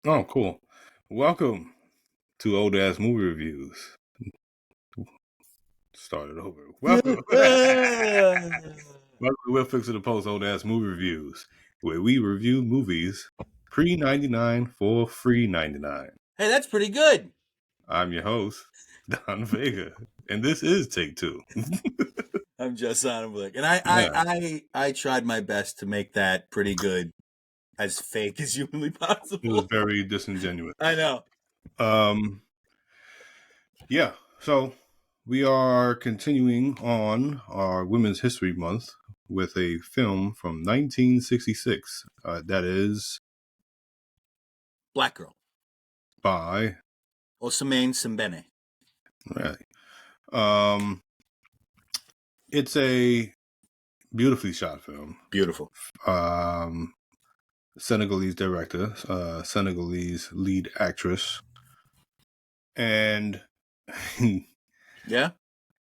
Oh, cool. Welcome to Old Ass Movie Reviews. Start it over. Welcome. Welcome to We're Fixing to Post Old Ass Movie Reviews, where we review movies pre-99 for free 99. Hey, that's pretty good. I'm your host, Don Vega, and this is Take Two. I'm just on Blick, and Yeah. I tried my best to make that pretty good, as fake as humanly It was possible. very disingenuous. I know. Yeah, so we are continuing on our Women's History Month with a film from 1966 that is Black Girl. by Osamane Simbene. right. Um, it's a beautifully shot film. Beautiful. Senegalese director, Senegalese lead actress, and Yeah?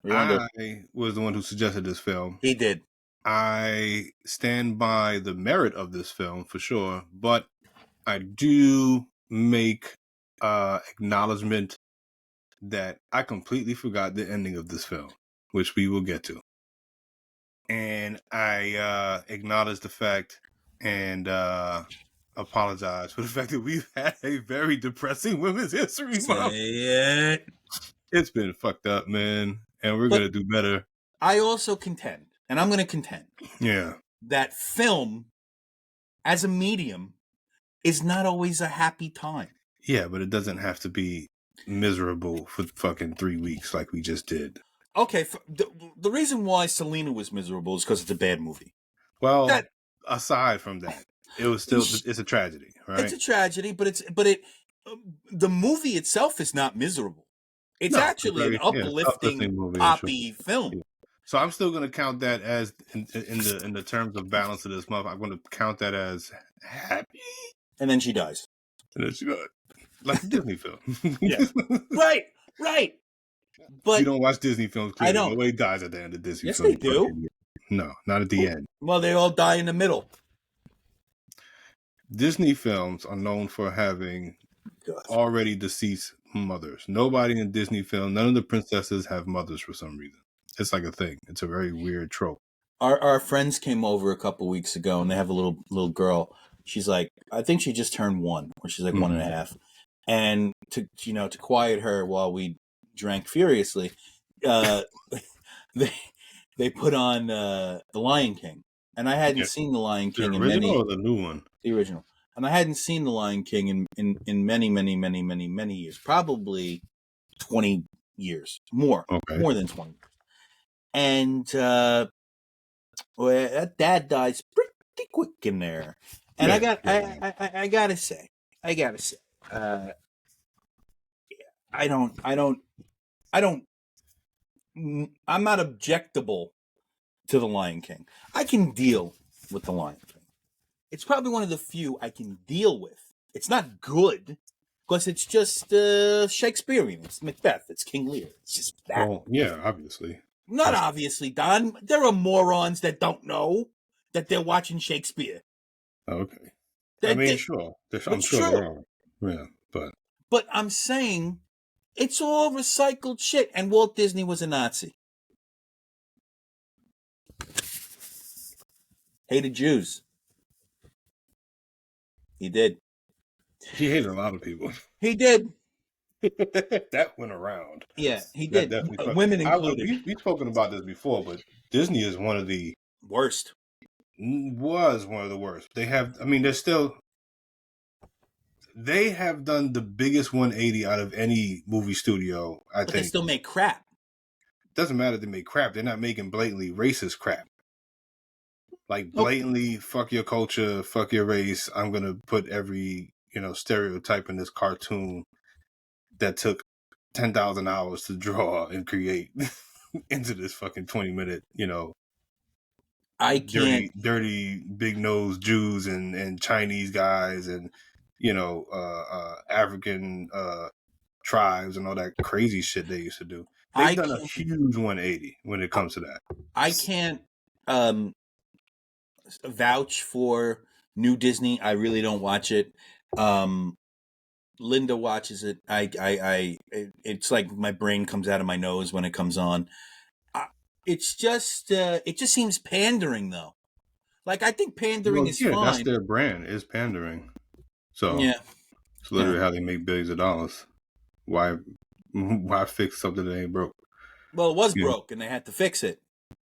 I was the one who suggested this film. He did. I stand by the merit of this film for sure, but I do make acknowledgement that I completely forgot the ending of this film, which we will get to. And I acknowledge the fact and apologize for the fact that we've had a very depressing Women's History Month. Say it. It's been fucked up, man, and we're But going to do better. I also contend, and I'm going to contend, Yeah. that film, as a medium, is not always a happy time. Yeah, but it doesn't have to be miserable for fucking 3 weeks like we just did. Okay, the reason why Selena was miserable is because it's a bad movie. Well, aside from that, it was still it's a tragedy, right? It's a tragedy, but the movie itself is not miserable. It's actually an uplifting movie, poppy film. So I'm still going to count that as in the terms of balance of this month. I'm going to count that as happy. And then she dies. And then she died, like a Disney film. Yeah, right. But you don't watch Disney films. Clearly. I don't. Nobody dies at the end of Disney yes, films. Yes, they do. No, not at the end. Well, they all die in the middle. Disney films are known for having already deceased mothers. Nobody in Disney film, none of the princesses have mothers for some reason. It's like a thing. It's a very weird trope. Our friends came over a couple weeks ago, and they have a little girl. She's like, I think she just turned 1, or she's like 1.5. And to quiet her while we drank furiously, they put on The Lion King, and I hadn't seen The Lion King the original or the new one? The original. And I hadn't seen The Lion King in many years, probably 20 years, more than 20 years. And that dad dies pretty quick in there. And I gotta say, I'm not objectable to The Lion King. I can deal with The Lion King. It's probably one of the few I can deal with. It's not good, because it's just Shakespearean. It's Macbeth. It's King Lear. It's just that. Oh, yeah, obviously. Not obviously, Don. There are morons that don't know that they're watching Shakespeare. Okay. I'm sure they're wrong. Yeah, But I'm saying it's all recycled shit, and Walt Disney was a Nazi. Hated Jews. He did. He hated a lot of people. He did. That went around. Yeah, he did. Women included. We've spoken about this before, but Disney is one of the worst. Was one of the worst. They have, they have done the biggest 180 out of any movie studio, I think. They still make crap. Doesn't matter if they make crap. They're not making blatantly racist crap. Like blatantly, fuck your culture, fuck your race. I'm going to put every, stereotype in this cartoon that took 10,000 hours to draw and create into this fucking 20-minute, I can't. Dirty big nosed Jews and Chinese guys and, African tribes and all that crazy shit they used to do. They've done a huge 180 when it comes to that. I can't vouch for New Disney. I really don't watch it. Linda watches it. It's like my brain comes out of my nose when it comes on. It's just, it just seems pandering, though. Like, I think pandering Well, is yeah, that's fine. their brand is pandering. So Yeah, it's yeah. literally how they make billions of dollars. Why fix something that ain't broke? Well, it was You know, broke, and they had to fix it.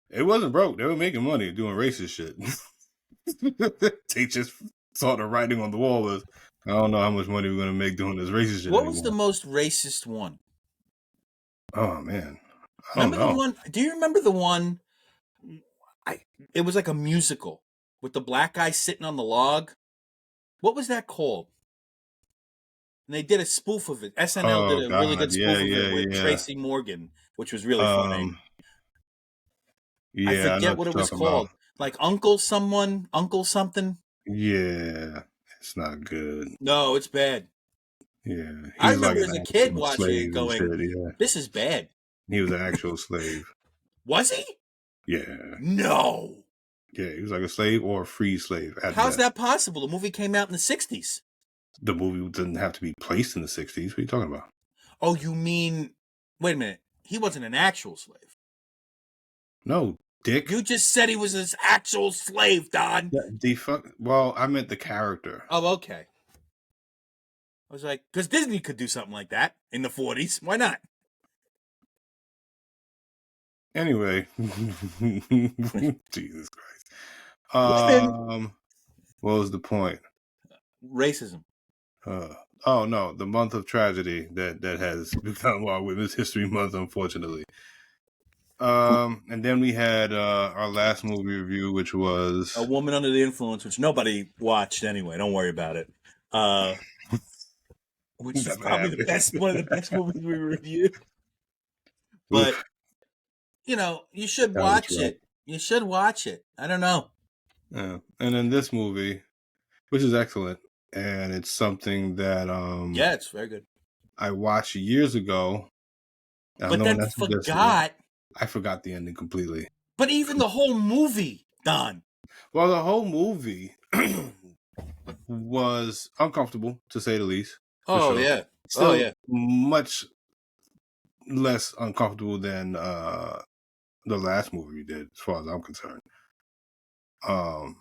it wasn't broke. They were making money doing racist shit. They just saw the writing on the wall was, I don't know how much money we're gonna make doing this racist shit What was the anymore. most racist one? Oh man, I don't Remember the know. one? Do you remember the one? I. It was like a musical with the black guy sitting on the log. What was that called? And they did a spoof of it. SNL did Oh a really God, good yeah, spoof of it yeah, with yeah. Tracy Morgan, which was really funny. Um, I yeah, I know forget what what it you're was talking about. called. Like Uncle someone, Uncle something. Yeah, it's not good. No, it's bad. Yeah, I he's like remember an as a kid actual watching it slave and going, shit. Yeah, this is bad. he was an actual slave. Was he? Yeah, No. yeah, he was like a slave or a free slave at How's best. that possible? The movie came out in the 60s. The movie didn't have to be placed in the '60s. What are you talking about? Oh, you mean, wait a minute. He wasn't an actual slave. No, Dick. You just said he was his actual slave, Don. The fuck. Well, I meant the character. Oh, okay. I was like, because Disney could do something like that in the 40s. Why not? Anyway, Jesus Christ. Women. What was the point? Racism. Uh, oh no, the month of tragedy that has become our Women's History Month, unfortunately. And then we had our last movie review, which A was Woman Under the Influence, which nobody watched anyway. Don't worry about it. Which is never probably the happened. best, one of the best movies we reviewed. But, Oof, you know, you should that was watch rough. it. You should watch it. I don't know. Yeah. And then this movie, which is excellent, and it's something that Yeah, it's very good. I watched years ago. I But know then when that's suggested. forgot. I forgot the ending completely. But even the whole movie, Don. Well, the whole movie was uncomfortable to say the least, for Oh, sure. yeah. Oh, Still yeah. much less uncomfortable than the last movie we did, as far as I'm concerned. Um,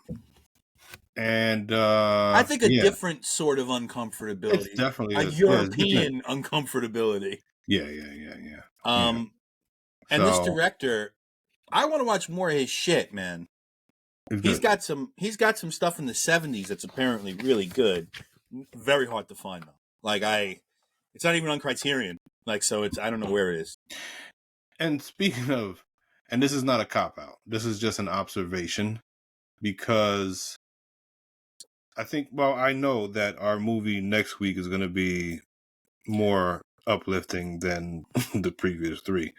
and I think a yeah, different sort of it's uncomfortability. definitely A yeah, it's different. European uncomfortability. Yeah, yeah, yeah, yeah, yeah. Um, and this So director, I want to watch more of his shit, man. it's He's good. got some stuff in the 70s that's apparently really good. Very hard to find though. It's not even on Criterion. Like, so it's, I don't know where it is. And speaking of, and this is not a cop out. This is just an observation because I think, well, I know that our movie next week is going to be more uplifting than the previous three,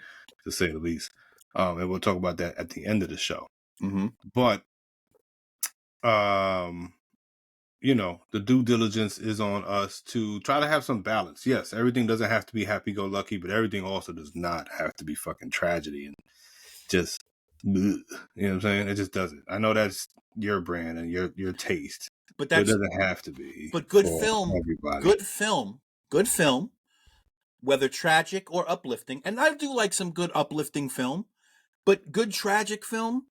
to say the least. And we'll talk about that at the end of the show. Mm-hmm. But, the due diligence is on us to try to have some balance. Yes, everything doesn't have to be happy-go-lucky, but everything also does not have to be fucking tragedy and just, bleh, you know what I'm saying? It just doesn't. I know that's your brand and your taste, But but it that's, doesn't have to be but for everybody. good film, whether tragic or uplifting. And I do like some good uplifting film, but good tragic film,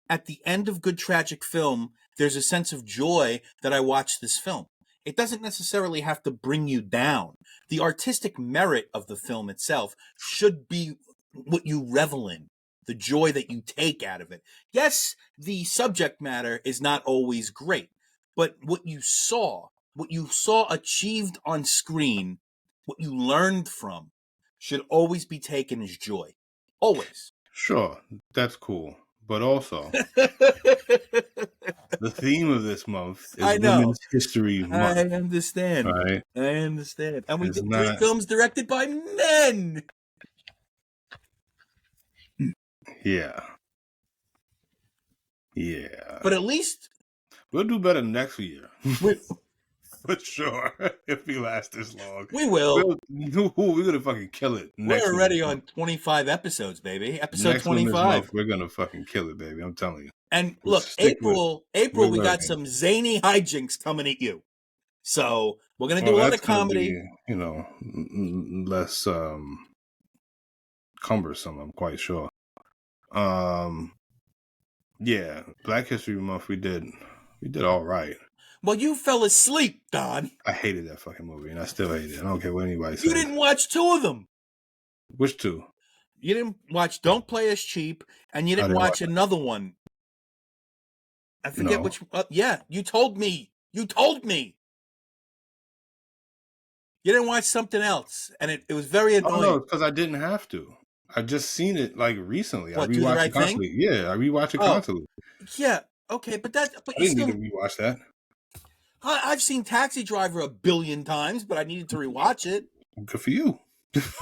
at the end of good tragic film, there's a sense of joy that I watched this film. It doesn't necessarily have to bring you down. The artistic merit of the film itself should be what you revel in, the joy that you take out of it. Yes, the subject matter is not always great, but what you saw achieved on screen, what you learned from, should always be taken as joy. Always. Sure, that's cool. But also, the theme of this month is I know. Women's History I Month, understand. right? I understand. And we It's did 3 not, films directed by men. yeah. Yeah. But at least We'll do better next year. we, For sure. If we last this long. we will. We're gonna fucking kill it We're next already Women's on Month. 25 episodes, baby. Episode Next Women's Month, 25. we're gonna fucking kill it, baby. I'm telling you. And We'll look, stick with April, we're we got learning. some zany hijinks coming at you. So we're gonna do Well, a lot that's of gonna comedy. be, less cumbersome, I'm quite sure. Yeah, Black History Month we did all right. Well, you fell asleep, Don. I hated that fucking movie, and I still hate it. I don't care what anybody You says. didn't watch two of them. Which two? You didn't watch Don't Play Us Cheap, and you I didn't didn't watch watch. another one. I forget No. which. Yeah, you told me. You told me. You didn't watch something else, and it was very Oh no, annoying. because I didn't have to. I just seen it like recently. I What? Do the rewatch it right thing? constantly. Yeah, I rewatch it Oh, constantly. yeah. Okay, but I you didn't need to still. rewatch that. I've seen Taxi Driver a billion times, but I needed to rewatch it. Good for you. That's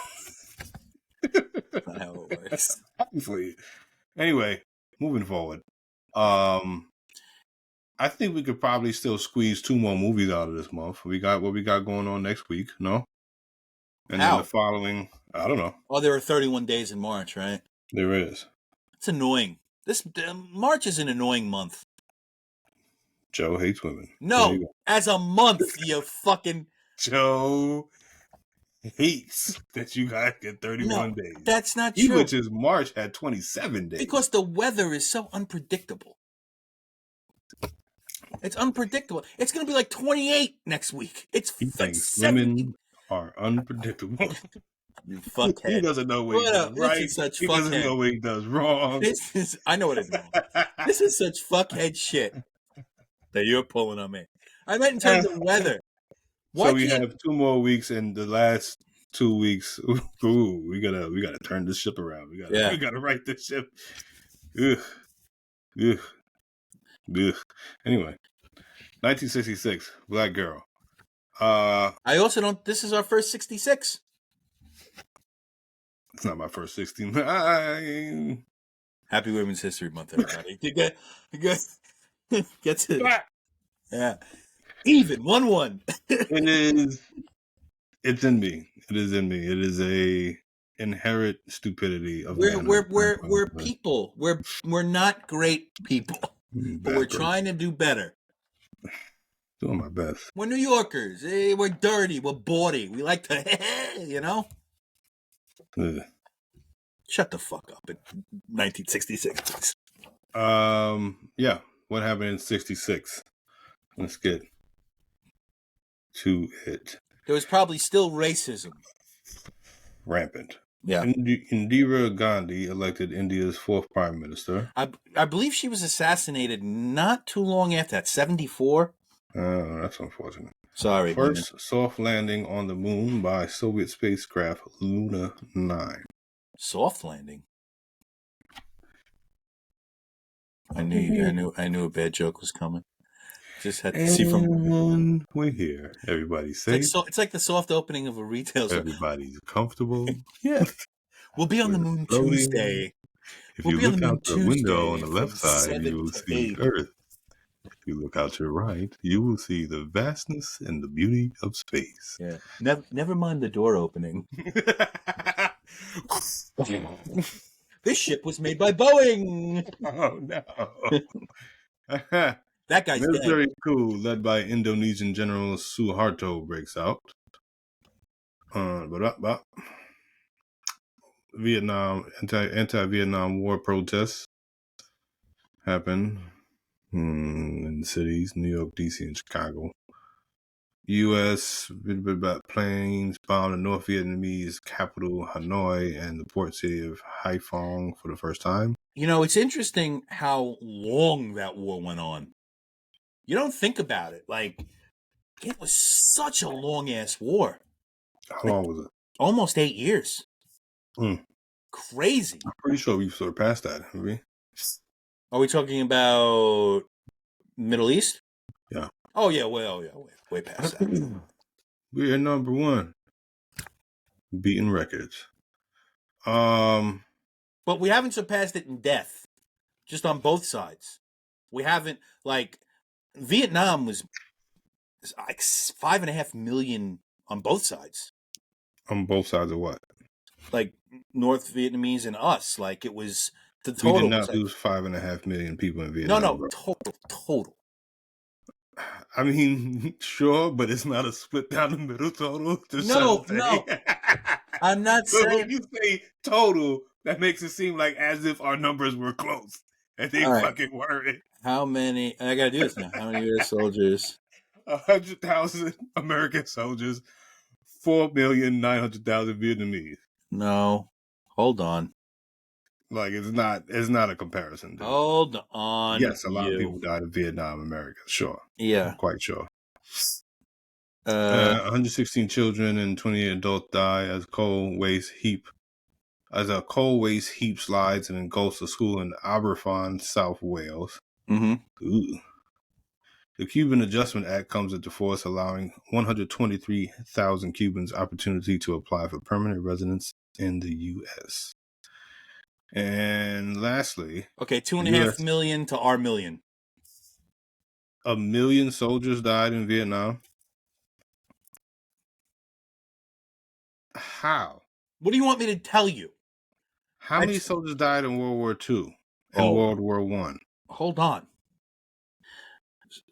not how it works. Happy for you. Anyway, moving forward. Um, I think we could probably still squeeze 2 more movies out of this month. We got what we got going on next week, no? And then the How? following, I don't know. Oh, there are 31 days in March, right? There is. It's annoying. This March is an annoying month. Joe hates women. There you No, go. as a month, you fucking. Joe hates that you guys get No, 31 days. that's not He true. wishes March had 27 days. Because the weather is so unpredictable. It's unpredictable. It's going to be like 28 next week. It's He like thinks 70. women are unpredictable. You He fuckhead. doesn't know what he What does up? This right. is such He doesn't know fuckhead. what he does wrong. I know what I did wrong. This is such fuckhead shit that you're pulling on me. I meant in terms of weather. So Why we can't have 2 more weeks, and the last 2 weeks, ooh, we gotta turn this ship around. We gotta right this ship. Ugh, ugh, ugh. Anyway, 1966, Black Girl. I also don't. This is our first 66. It's not my first 16. Happy Women's History Month, everybody. Get to yeah. Even 1-1. It is. It's in me. It is in me. It is a inherent stupidity of manhood. We're people. We're not great people, but we're Bad person. trying to do better. Doing my best. We're New Yorkers. Hey, we're dirty. We're bawdy. We like to, you know. Ugh. Shut the fuck up. In 1966, please. Yeah. What happened in 66? Let's get to it. There was probably still racism. Rampant. Yeah. Indira Gandhi elected India's 4th prime minister. I believe she was assassinated not too long after that. 74. Oh, that's unfortunate. Sorry. First soft landing on the moon by Soviet spacecraft Luna 9. Soft landing. I knew a bad joke was coming. Just had to see from. We're here. Everybody's safe. It's like the soft opening of a retail store. Everybody's comfortable. Yeah. We'll be on the We're moon floating. Tuesday. If We'll you be on look the moon out the window Tuesday on the from left side, 7 you will to see 8. Earth. If you look out your right, you will see the vastness and the beauty of space. Yeah. Never mind the door opening. This ship was made by Boeing. Oh no. That guy's Military dead. coup led by Indonesian General Suharto breaks out. Vietnam anti-Vietnam War protests happen in cities, New York, DC, and Chicago. U.S. planes bombed the North Vietnamese capital Hanoi and the port city of Haiphong for the first time. You know, it's interesting how long that war went on. You don't think about it. Like, it was such a long-ass war. How long was it? Almost 8 years. Crazy. I'm pretty sure we've surpassed that, haven't we? Are we talking about Middle East? Yeah. Oh, yeah. Well, yeah. Way past that. We're number 1. Beating records. But we haven't surpassed it in death. Just on both sides. We haven't, like, Vietnam was like 5.5 million on both sides. On both sides of what? Like North Vietnamese and us. Like it was the total. We did not was like, lose 5.5 million people in Vietnam. No, bro. total. I mean, sure, but it's not a split down the middle total. Just trying No, to say. no, I'm not But when saying. you say total, that makes it seem like as if our numbers were close, and they All right, fucking weren't. how many? I gotta do this now. How many U.S. soldiers? 100,000 American soldiers, 4,900,000 Vietnamese. No, hold on, Like it's not a comparison, dude. hold on, Yes, a lot of you. people died in Vietnam, America. Sure, I'm Yeah. quite sure. Uh. 116 children and 28 adults die as a coal waste heap slides and engulfs a school in Aberfan, South Wales. Mm-hmm. Ooh. The Cuban Adjustment Act comes into force, allowing 123,000 Cubans opportunity to apply for permanent residence in the U.S. And lastly, Okay, two the and a half U.S. million to our million. 1,000,000 soldiers died in Vietnam. How? What do you want me to tell you? How many soldiers died in World War II and Oh, World War One? hold on.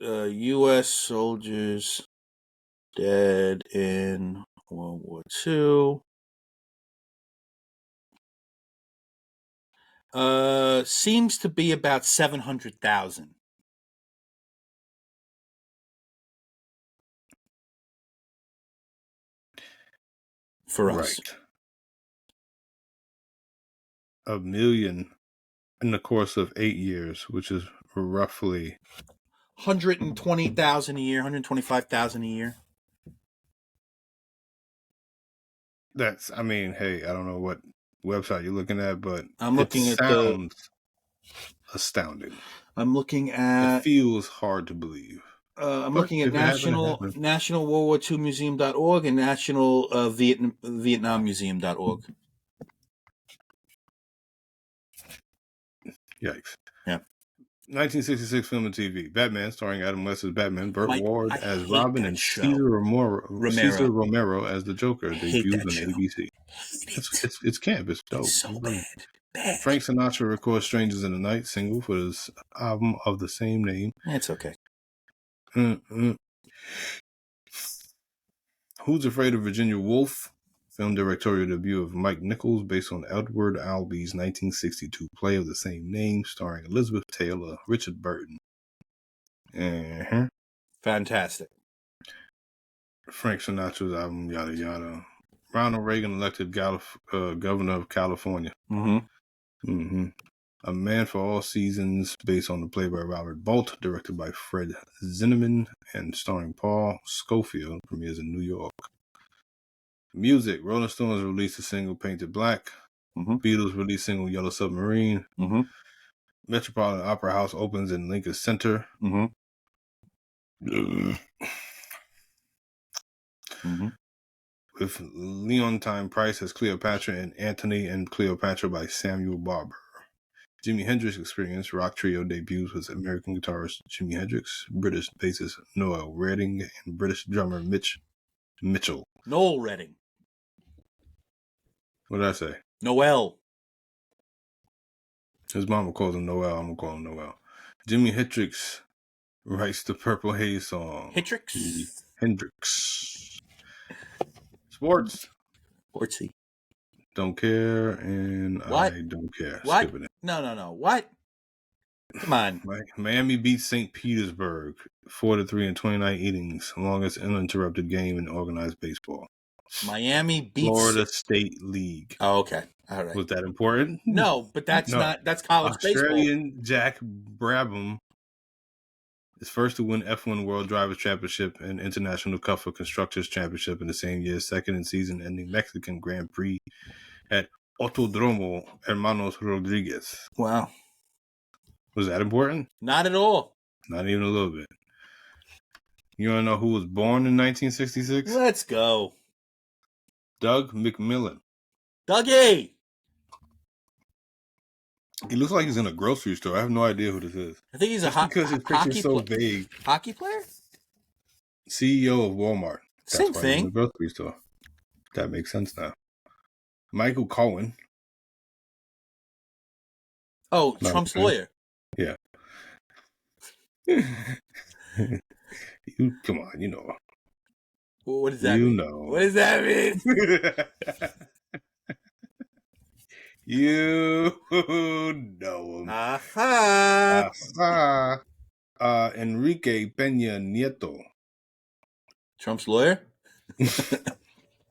U.S. soldiers dead in World War II. Seems to be about 700,000 for us. Right. 1,000,000 in the course of 8 years, which is roughly 120,000 a year, 125,000 a year. that's. I mean, hey, I don't know what website you're looking at, but I'm it looking at the. sounds astounding. I'm looking It at. feels hard to believe, I'm but looking at if it happened, it happened. National World War II Museum.org and National Vietnam Museum.org. Yikes. Yeah. 1966 film and TV. Batman, starring Adam West as Batman, Burt Mike, Ward I as hate Robin, that and show. Cesar Romero. Romero as the I Joker, hate debuts that on show. ABC. Hate it. It's camp. It's dope. It's so bad. Bad. Frank Sinatra records "Strangers in the Night" single for his album of the same name. It's okay. Mm-mm. Who's Afraid of Virginia Woolf? Film directorial debut of Mike Nichols based on Edward Albee's 1962 play of the same name, starring Elizabeth Taylor, Richard Burton. Uh-huh. Fantastic. Frank Sinatra's album, yada yada. Ronald Reagan elected governor of California. Mm-hmm. A Man for All Seasons, based on the play by Robert Bolt, directed by Fred Zinnemann, and starring Paul Scofield, premieres in New York. Music: Rolling Stones released the single "Painted Black." Mm-hmm. Beatles released single "Yellow Submarine." Mm-hmm. Metropolitan Opera House opens in Lincoln Center. Mm-hmm. Mm-hmm. With Leontine Price as Cleopatra and Antony and Cleopatra by Samuel Barber. Jimi Hendrix Experience rock trio debuts with American guitarist Jimi Hendrix, British bassist Noel Redding, and British drummer Mitch Mitchell. Noel Redding. What did I say? Noel. His mama calls him Noel. I'm gonna call him Noel. Jimi Hendrix writes the Purple Haze song. Hitrix. Hendrix. Sports. Ortsy. Don't care, and What? I don't care. What? Skipping it. No. What? Come on. Miami beats St. Petersburg 4-3 in 29 innings, longest uninterrupted game in organized baseball. Miami beats Florida State League. Oh, okay. All right. Was that important? No, but that's No. not. That's college baseball. Australian Jack Brabham is first to win F1 World Drivers' Championship and International Cup for Constructors' Championship in the same year, second in season-ending Mexican Grand Prix at Autodromo Hermanos Rodriguez. Wow. Was that important? Not at all. Not even a little bit. You want to know who was born in 1966? Let's go. Doug McMillan. Dougie! He looks like he's in a grocery store. I have no idea who this is. I think he's Just a because his picture's so vague. Hockey player? CEO of Walmart. That's Same why he's in a thing. grocery store. That makes sense now. Michael Cohen. Oh, Trump's lawyer. Yeah. You come on, you know. What does that You mean? know. What does that mean? You know him. Aha! Enrique Peña Nieto, Trump's lawyer?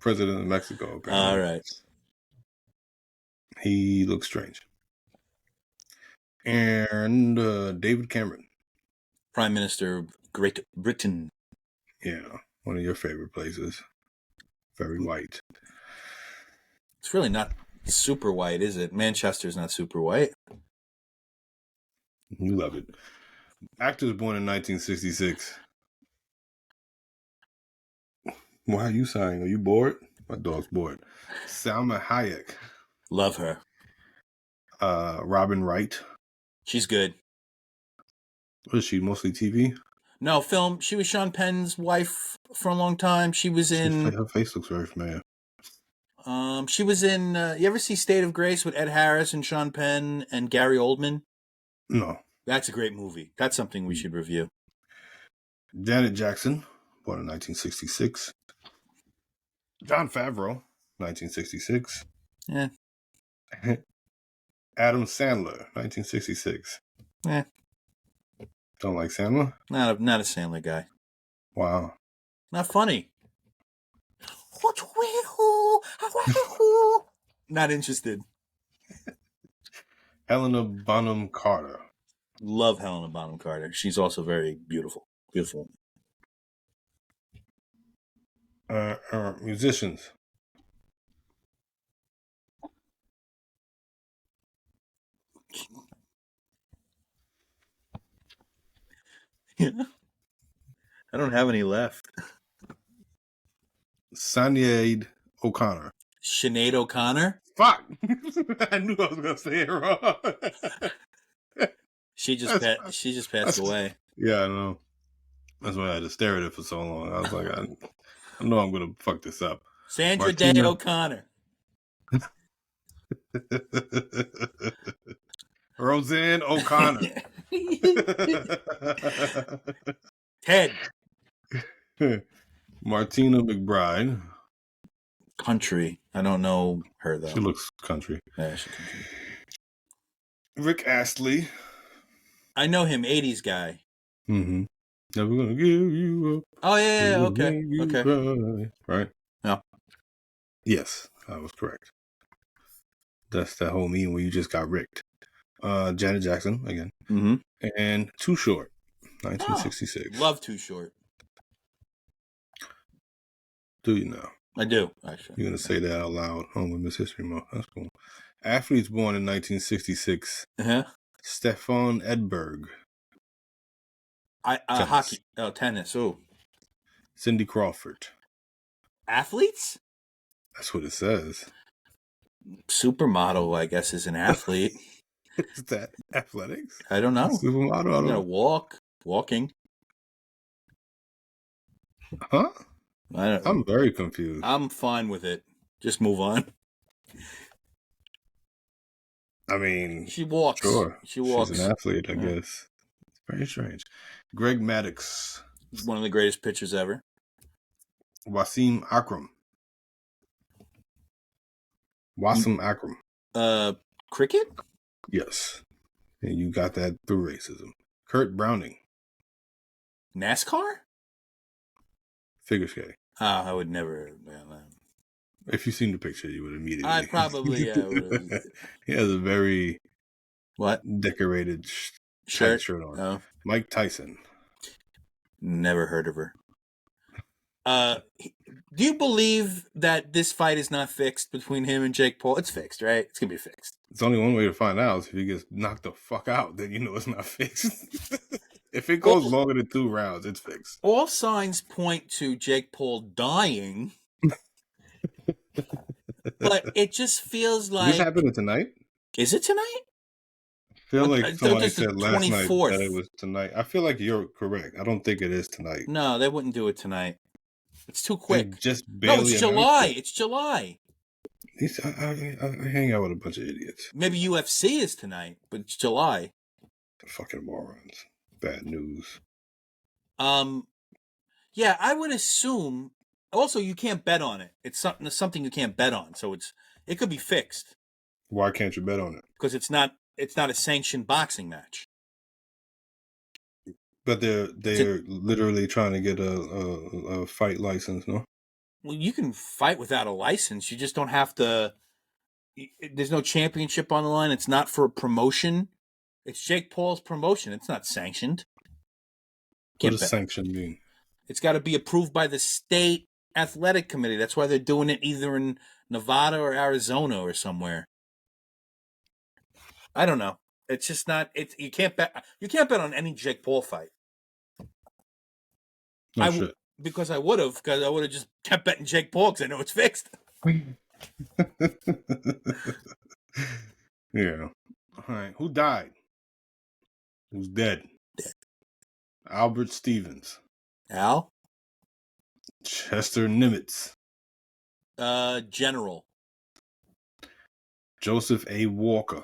president of Mexico, All apparently. right. He looks strange. And David Cameron. Prime Minister of Great Britain. Yeah, one of your favorite places. Very white. It's really not super white, is it? Manchester's not super white. You love it. Actors born in 1966. Why are you sighing? Are you bored? My dog's bored. Salma Hayek. Love her. Robin Wright. She's good. What is she? Mostly TV? No, film. She was Sean Penn's wife for a long time. She was in... Her face looks very familiar. She was in... you ever see State of Grace with Ed Harris and Sean Penn and Gary Oldman? No. That's a great movie. That's something we should review. Janet Jackson, born in 1966. Jon Favreau, 1966. Yeah. Adam Sandler, 1966. Yeah. Don't like Sandler? Not a Sandler guy. Wow. Not funny. Not interested. Helena Bonham Carter. Love Helena Bonham Carter. She's also very beautiful. Beautiful. Musicians. Yeah. I don't have any left. Sinead O'Connor. Sinead O'Connor? Fuck! I knew I was going to say it wrong. She just passed away. Yeah, I know. That's why I had to stare at it for so long. I was like, I know I'm going to fuck this up. Sandra Day O'Connor. Roseanne O'Connor. Ted. Martina McBride. Country. I don't know her, though. She looks country. Yeah, she's country. Rick Astley. I know him, 80s guy. Mm-hmm. Never gonna give you up. Oh, yeah, okay. Right? Yeah. Yes, I was correct. That's that whole meme where you just got ricked. Janet Jackson, again. Mm-hmm. And Too Short, 1966. Love Too Short. Do you know? I do, actually. You're going to say that out loud on Women's History Month. That's cool. Athletes born in 1966. Uh-huh. Stefan Edberg. Hockey. Oh, tennis. Oh. Cindy Crawford. Athletes? That's what it says. Supermodel, I guess, is an athlete. Is that athletics? I don't know. Supermodel? I don't know. Walking. Huh? I'm very confused. I'm fine with it. Just move on. I mean, she walks. Sure. She walks. She's an athlete, I guess. It's very strange. Greg Maddux. One of the greatest pitchers ever. Wasim Akram. Akram. Cricket? Yes. And you got that through racism. Kurt Browning. NASCAR? Figure skating. I would never. If you seen the picture, you would immediately. I probably would. He has a very decorated shirt on. Oh. Mike Tyson. Never heard of her. Do you believe that this fight is not fixed between him and Jake Paul? It's fixed, right? It's gonna be fixed. It's only one way to find out. If he gets knocked the fuck out, then you know it's not fixed. If it goes longer than 2 rounds, it's fixed. All signs point to Jake Paul dying. But it just feels like... Is this happening tonight? Is it tonight? I feel like somebody said last night that it was tonight. I feel like you're correct. I don't think it is tonight. No, they wouldn't do it tonight. It's too quick. Just barely. No, it's July. It's July. I hang out with a bunch of idiots. Maybe UFC is tonight, but it's July. Fucking morons. Bad news. Yeah, I would assume. Also, you can't bet on it. It's something you can't bet on, so it could be fixed Why can't you bet on it? because it's not a sanctioned boxing match. But they're It's a, they're literally trying to get a fight license, no? well, you can fight without a license. You just don't have to. There's no championship on the line. It's not for promotion. It's Jake Paul's promotion. It's not sanctioned. What Can't does bet. sanction mean? It's got to be approved by the state athletic committee. That's why they're doing it either in Nevada or Arizona or somewhere. I don't know. It's just not. It's you can't bet. You can't bet on any Jake Paul fight. No shit. Because I would have just kept betting Jake Paul because I know it's fixed. Yeah. All right. Who died? Who's dead? Albert Stevens. Al, Chester Nimitz. General Joseph A. Walker.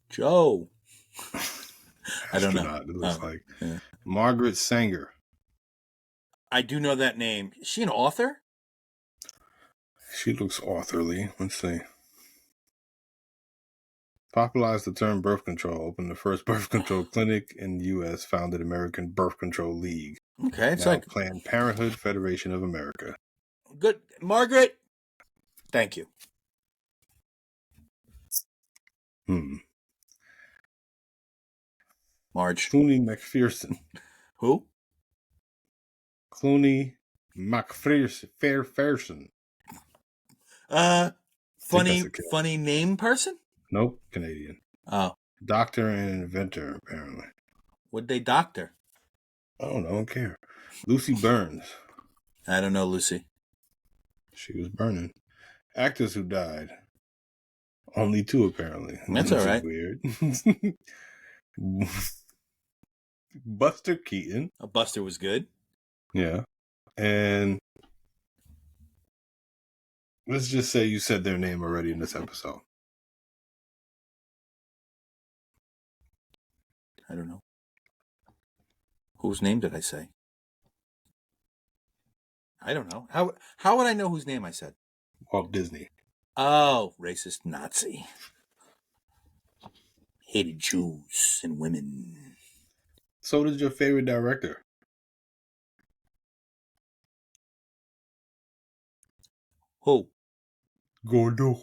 Joe. I don't know. Astronaut, it looks like. Yeah. Margaret Sanger. I do know that name. Is she an author? She looks authorly. Let's see. Popularized the term birth control, opened the first birth control clinic in the U.S., founded American Birth Control League. Okay, it's now like Planned Parenthood Federation of America. good. Margaret, thank you. Marge. Clooney McPherson. Who? Clooney McPherson. Funny name person? Nope, Canadian. Oh. Doctor and inventor, apparently. What'd they doctor? I don't care. Lucy Burns. I don't know, Lucy. She was burning. Actors who died. Only 2, apparently. That's all right. Weird. Buster Keaton. Buster was good. Yeah. And let's just say you said their name already in this episode. I don't know. Whose name did I say? I don't know. How would I know whose name I said? Walt Disney. Oh, racist Nazi. Hated Jews and women. So does your favorite director? Who? Bordeaux,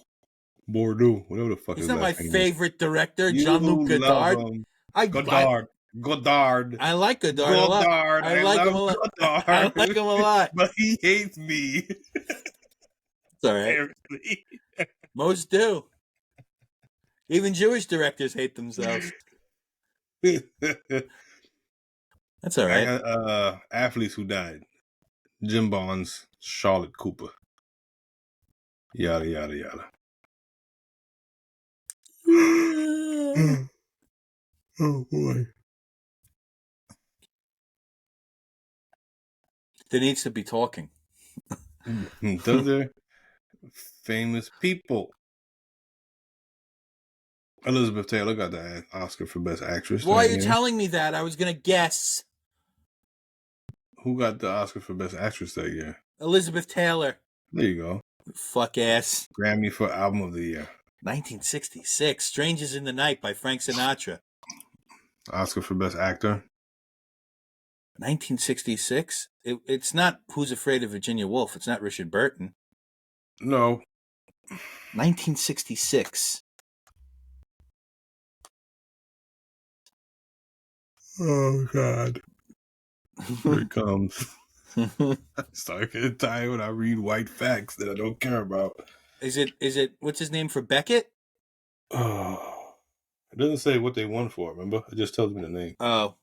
whatever the fuck He's his not my last name is. favorite director, You Jean-Luc Godard. love him. Godard. Godard. I like Godard a lot. I like him a lot. Godard. I like him a lot. But he hates me. It's all right. Apparently. Most do. Even Jewish directors hate themselves. That's all right. I got athletes who died. Jim Bonds, Charlotte Cooper. Yada, yada, yada. Oh, boy. There needs to be talking. Does there? Famous people. Elizabeth Taylor got the Oscar for Best Actress. Why are you telling me that? I was going to guess. Who got the Oscar for Best Actress that year? Elizabeth Taylor. There you go. Fuck ass. Grammy for Album of the Year. 1966. Strangers in the Night by Frank Sinatra. Oscar for Best Actor. 1966? It's not Who's Afraid of Virginia Woolf. It's not Richard Burton. No. 1966. Oh, God. Here it comes. I start getting tired when I read white facts that I don't care about. Is it, what's his name for Beckett? Oh. It doesn't say what they won for, remember? It just tells me the name. Oh.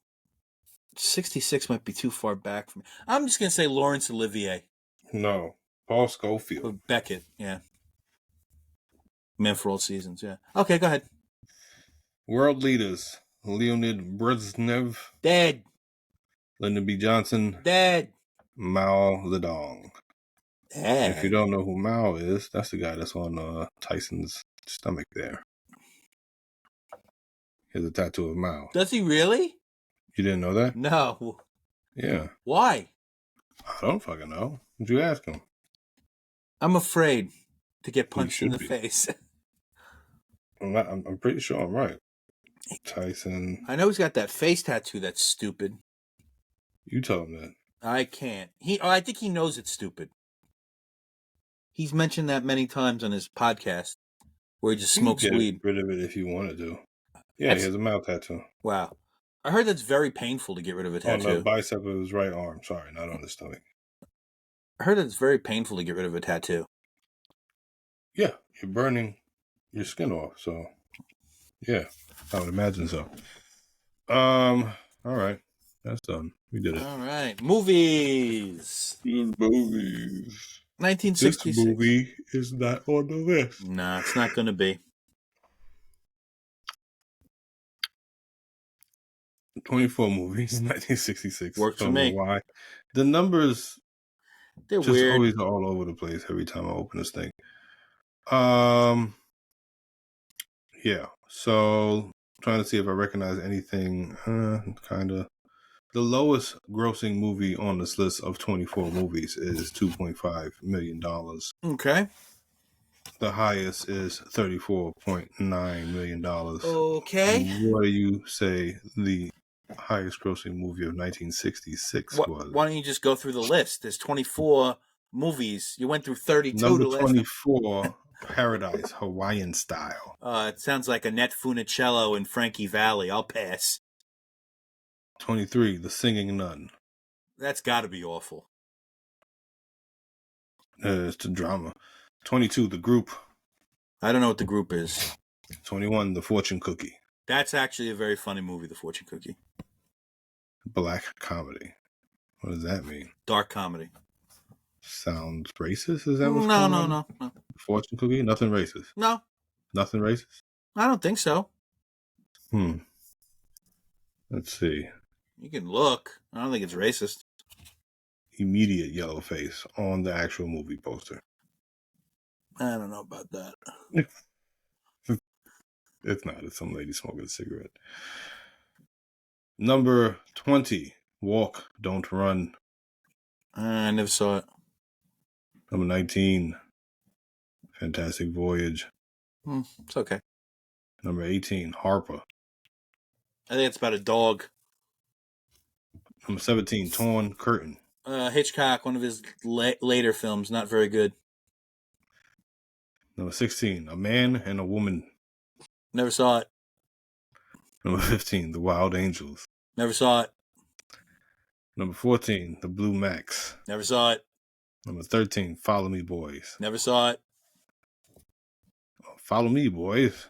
66 might be too far back for me. I'm just going to say Laurence Olivier. No. Paul Scofield. Or Beckett, yeah. Man for All Seasons, yeah. Okay, go ahead. World leaders. Leonid Brezhnev. Dead. Lyndon B. Johnson. Dead. Mao Zedong. Dead. If you don't know who Mao is, that's the guy that's on Tyson's stomach there. He has a tattoo of Mao. Does he really? You didn't know that? No. Yeah. Why? I don't fucking know. Did you ask him? I'm afraid to get You punched in should the be. face. I'm pretty sure I'm right. Tyson, I know he's got that face tattoo that's stupid. you tell him that. I can't. I think he knows it's stupid. He's mentioned that many times on his podcast where he just You smokes can get weed. rid of it if you wanted to. Yeah, he That's has a mouth tattoo wow. I heard that's very painful to get rid of a on the tattoo. bicep of his right arm. Sorry, not on his stomach. I heard it's very painful to get rid of a tattoo. Yeah, you're burning your skin off. So, yeah, I would imagine so. All right, that's done. We did it. All right, movies. Movies. This 1966. movie is not on the list. Nah, it's not going to be. 24 movies, 1966 Works for from me. Hawaii. The numbers They're just weird. always all over the place every time I open this thing. Um, yeah. So trying to see if I recognize anything. Kind of. The lowest grossing movie on this list of 24 movies is $2.5 million. Okay. The highest is $34.9 million. Okay. What do you say the highest grossing movie of 1966 was? Why don't you just go through the list? There's 24 movies. You went through 32 Number the last time. 24, Paradise, Hawaiian Style. It sounds like Annette Funicello and Frankie Valli. I'll pass. 23, The Singing Nun. That's got to be awful. It's the drama. 22, The Group. I don't know what the group is. 21, The Fortune Cookie. That's actually a very funny movie, The Fortune Cookie. Black comedy. What does that mean? Dark comedy. Sounds racist? Is that what's No, going no, on? no, no. Fortune Cookie? Nothing racist. No, Nothing racist? I don't think so. Let's see. You can look. I don't think it's racist. Immediate yellow face on the actual movie poster. I don't know about that. It's not. It's some lady smoking a cigarette. Number 20, Walk, Don't Run. I never saw it. Number 19, Fantastic Voyage. It's okay. Number 18, Harper. I think it's about a dog. Number 17, Torn Curtain. Hitchcock, one of his later films, not very good. Number 16, A Man and a Woman. Never saw it. Number 15, The Wild Angels. Never saw it. Number 14, The Blue Max. Never saw it. Number 13, Follow Me Boys. Never saw it. Follow Me Boys.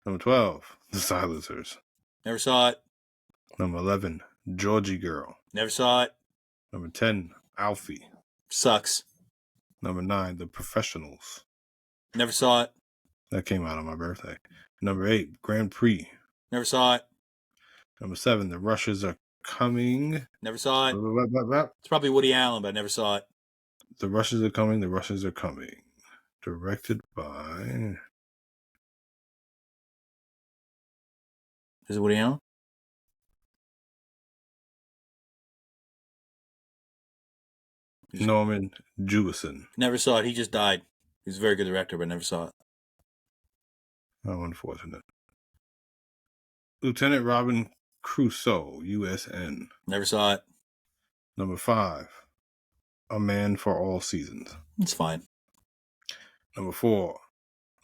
Number 12, The Silencers. Never saw it. Number 11, Georgie Girl. Never saw it. Number 10, Alfie. Sucks. Number 9, The Professionals. Never saw it. That came out on my birthday. Number 8, Grand Prix. Never saw it. Number 7, The Rushes Are Coming. Never saw it. It's probably Woody Allen, but I never saw it. The Rushes Are Coming, The Rushes Are Coming. Directed by... Is it Woody Allen? Norman Jewison. Never saw it. He just died. He's a very good director, but never saw it. How unfortunate. Lieutenant Robin Crusoe, USN. Never saw it. Number 5, A Man for All Seasons. It's fine. Number 4,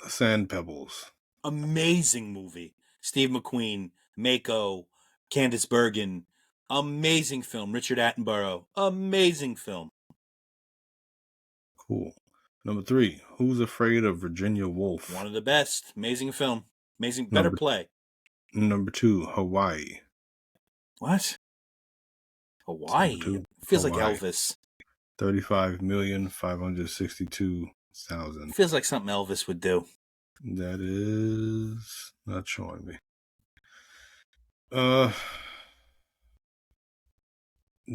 The Sand Pebbles. Amazing movie. Steve McQueen, Mako, Candice Bergen. Amazing film. Richard Attenborough. Amazing film. Cool. Number 3, Who's Afraid of Virginia Woolf? One of the best. Amazing film. Amazing. Better play. Number 2, Hawaii. What? Hawaii? Two, Feels Hawaii. like Elvis. 35,562,000. Feels like something Elvis would do. That is not showing me.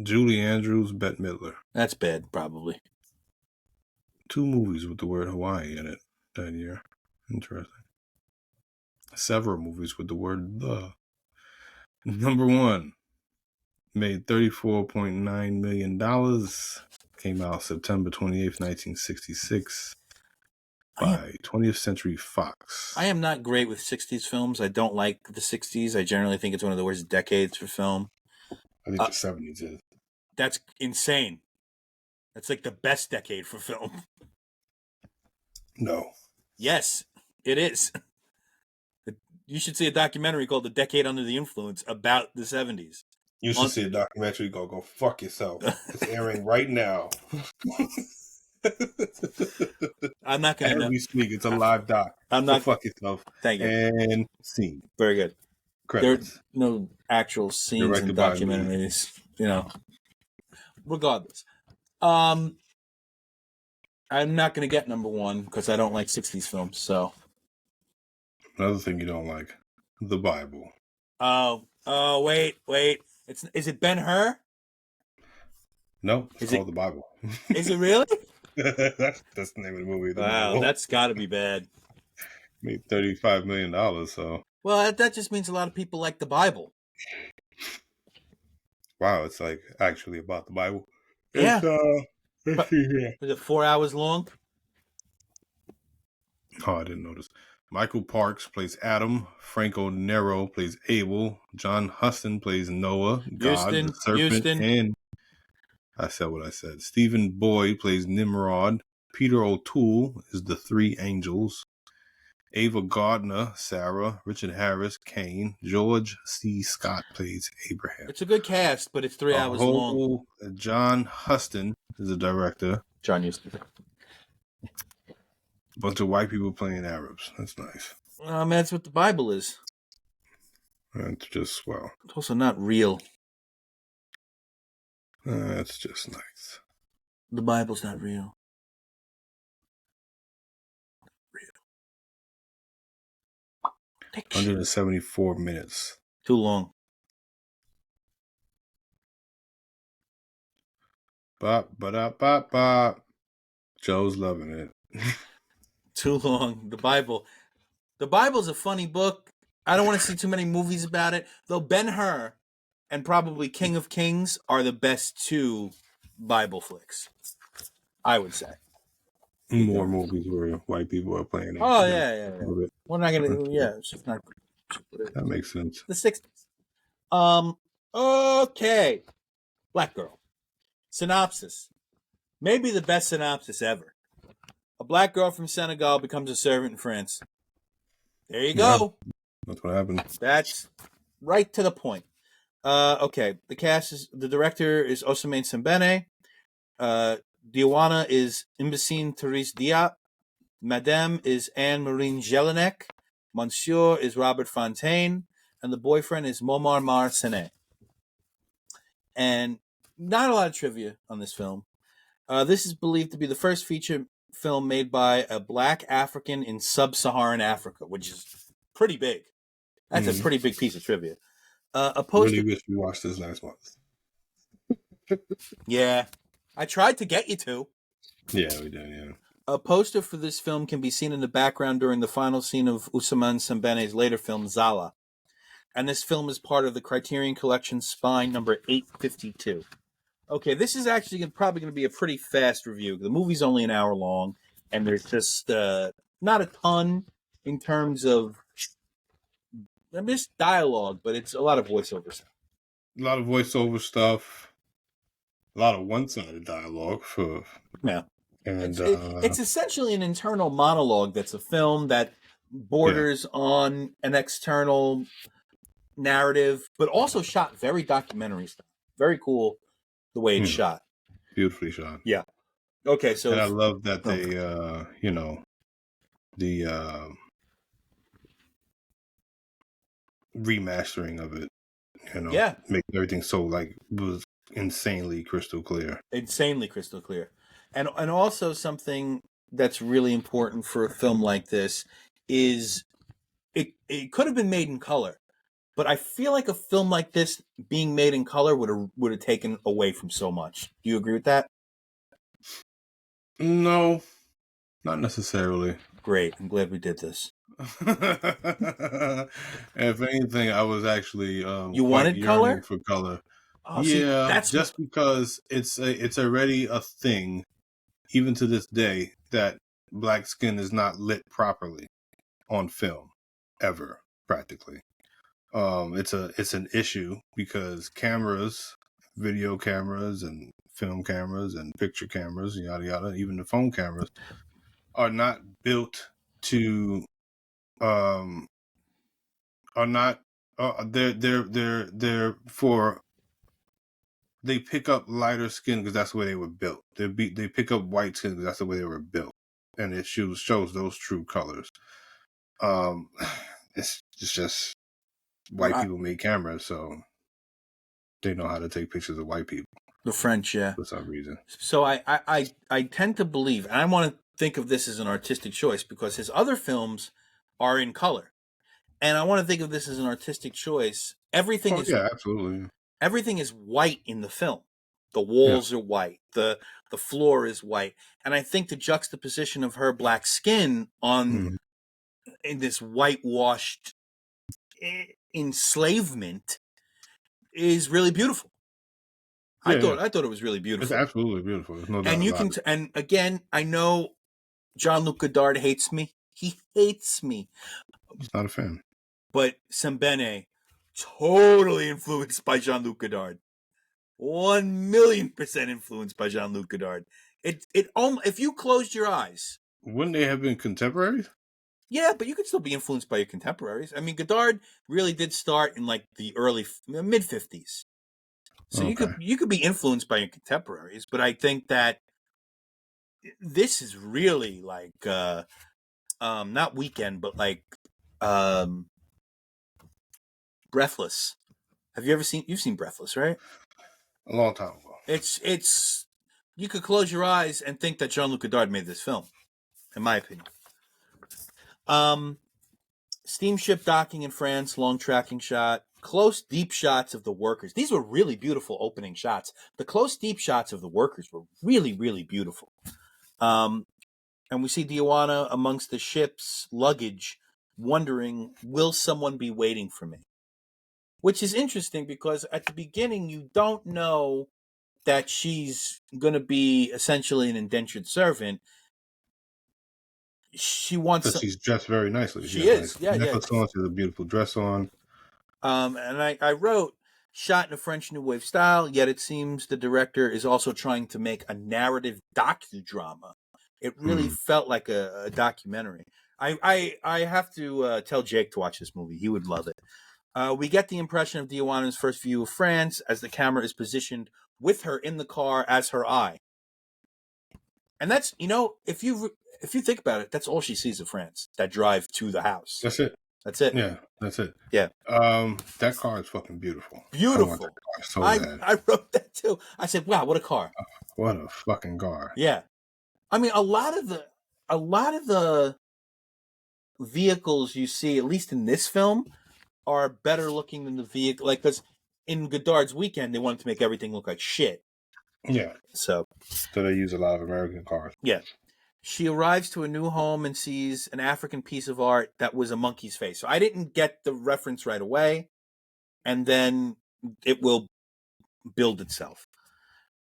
Julie Andrews, Bette Midler. That's bad, probably. 2 movies with the word Hawaii in it that year. Interesting. Several movies with the word the. Number 1, Made $34.9 million. Came out September 28th, 1966 by 20th Century Fox. I am not great with 60s films. I don't like the 60s. I generally think it's one of the worst decades for film. I think the 70s is. That's insane. That's like the best decade for film. No. Yes, it is. You should see a documentary called The Decade Under the Influence about the 70s. You should see a documentary called Go Fuck Yourself. It's airing right now. I'm not going to know. As we speak, it's a live doc. I'm not. Go fuck yourself. Thank you. And scene. Very good. Credits. There are no actual scenes Directed in by documentaries, you know. Regardless. I'm not going to get number one because I don't like 60s films, so. Another thing you don't like, the Bible. Oh, wait. Is it Ben-Hur? No, it's called the Bible. Is it really? that's the name of the movie. Wow, that's got to be bad. Made $35 million, so. Well, that just means a lot of people like the Bible. Wow, it's like actually about the Bible. Yeah. Let's see here. Is it 4 hours long? Oh, I didn't notice. Michael Parks plays Adam. Franco Nero plays Abel. John Huston plays Noah, God, the serpent, and I said what I said. Stephen Boyd plays Nimrod. Peter O'Toole is the three angels. Ava Gardner, Sarah. Richard Harris, Cain. George C. Scott plays Abraham. It's a good cast, but it's 3 hours long. John Huston is the director. John Huston. A bunch of white people playing Arabs. That's nice. That's what the Bible is. That's just, well. It's also not real. That's just nice. The Bible's not real. 174 minutes. Too long. Bop, ba-da, bop, bop. Joe's loving it. Too long. The Bible. The Bible's a funny book. I don't want to see too many movies about it. Though Ben-Hur and probably King of Kings are the best two Bible flicks, I would say. More movies where white people are playing. Oh, yeah. We're not going to, it's just not. That makes sense. The 60s. Okay. Black Girl. Synopsis. Maybe the best synopsis ever. A black girl from Senegal becomes a servant in France. There you go. Yeah, that's what happened. That's right to the point. Okay. The cast is, the director is Ousmane Sembene. Diwana is Imbecine Therese Diop. Madame is Anne-Marine Jelinek. Monsieur is Robert Fontaine. And the boyfriend is Momar Marsenet. And not a lot of trivia on this film. This is believed to be the first feature film made by a black African in sub-Saharan Africa, which is pretty big. That's a pretty big piece of trivia. Really wish we watched this last month. Yeah. I tried to get you to. Yeah, we did, yeah. A poster for this film can be seen in the background during the final scene of Ousmane Sembene's later film, Zala. And this film is part of the Criterion Collection Spine number 852. Okay, this is actually probably going to be a pretty fast review. The movie's only an hour long, and there's just not a ton in terms of just dialogue, but it's a lot of voiceover stuff. A lot of voiceover stuff. A lot of one-sided dialogue. Yeah. And it's essentially an internal monologue that's a film that borders on an external narrative, but also shot very documentary stuff. Very cool the way it's shot. Beautifully shot. Yeah. Okay, so... And I love that they, the remastering of it, make everything so, was insanely crystal clear. Insanely crystal clear. And also something that's really important for a film like this is it could have been made in color, but I feel like a film like this being made in color would have taken away from so much. Do you agree with that? No, not necessarily. Great. I'm glad we did this. If anything, I was actually you wanted color for color. Oh, see, Yeah, that's just because it's already a thing, even to this day, that black skin is not lit properly on film, ever practically. It's an issue because cameras, video cameras, and film cameras, and picture cameras, yada yada, even the phone cameras, are not built to um are not they're for they pick up lighter skin because that's the way they were built. They pick up white skin because that's the way they were built, and it shows those true colors. Um, it's just white right. people made cameras, so they know how to take pictures of white people The French, yeah. for some reason. So I tend to believe, and I want to think of this as an artistic choice because his other films are in color, and I want to think of this as an artistic choice. Oh yeah, absolutely. Everything is white in the film. The Yeah, walls are white. The floor is white, and I think the juxtaposition of her black skin on mm. in this whitewashed enslavement is really beautiful. Yeah, yeah. I thought it was really It's beautiful. absolutely beautiful. There's no doubt And you about can it. and again, I know Jean-Luc Godard hates me. He hates me. He's not a fan. But Sembene, totally influenced by Jean-Luc Godard. 1,000,000% influenced by Jean-Luc Godard. If you closed your eyes, Wouldn't they have been contemporaries? yeah, but you could still be influenced by your contemporaries. I mean, Godard really did start in like the early mid 50s. So Okay. you could be influenced by your contemporaries, but I think that this is really like not Weekend, but like um Breathless. You've seen Breathless, right? A long time ago. It's you could close your eyes and think that Jean-Luc Godard made this film, in my opinion. Um Steamship docking in France, long tracking shot, close deep shots of the workers. These were really beautiful opening shots. The close deep shots of the workers were really, really beautiful. Um, and we see Diana amongst the ship's luggage, wondering, will someone be waiting for me? Which is interesting because at the beginning, you don't know that she's going to be essentially an indentured servant. She wants Because some. she's dressed very nicely. She She has nice is, yeah, yeah. necklace on. She has a beautiful dress on. And I wrote, shot in a French New Wave style, yet it seems the director is also trying to make a narrative docudrama. It really Mm. felt like a documentary. I have to tell Jake to watch this movie. He would love it. We get the impression of Diawana's first view of France as the camera is positioned with her in the car as her eye. And that's, if you think about it, that's all she sees of France, that drive to the house. That's it. That's it. Yeah, that's it. Yeah. That car is fucking beautiful. I want that Beautiful. car so I bad. I wrote that too. I said, "Wow, what a car!" What a fucking car. Yeah, I mean, a lot of the vehicles you see, at least in this film, are better looking than the vehicle. Like, because in Godard's Weekend, they wanted to make everything look like shit. Yeah. So, So they use a lot of American cars. yeah, she arrives to a new home and sees an African piece of art that was a monkey's face. So I didn't get the reference right away, and then it will build itself.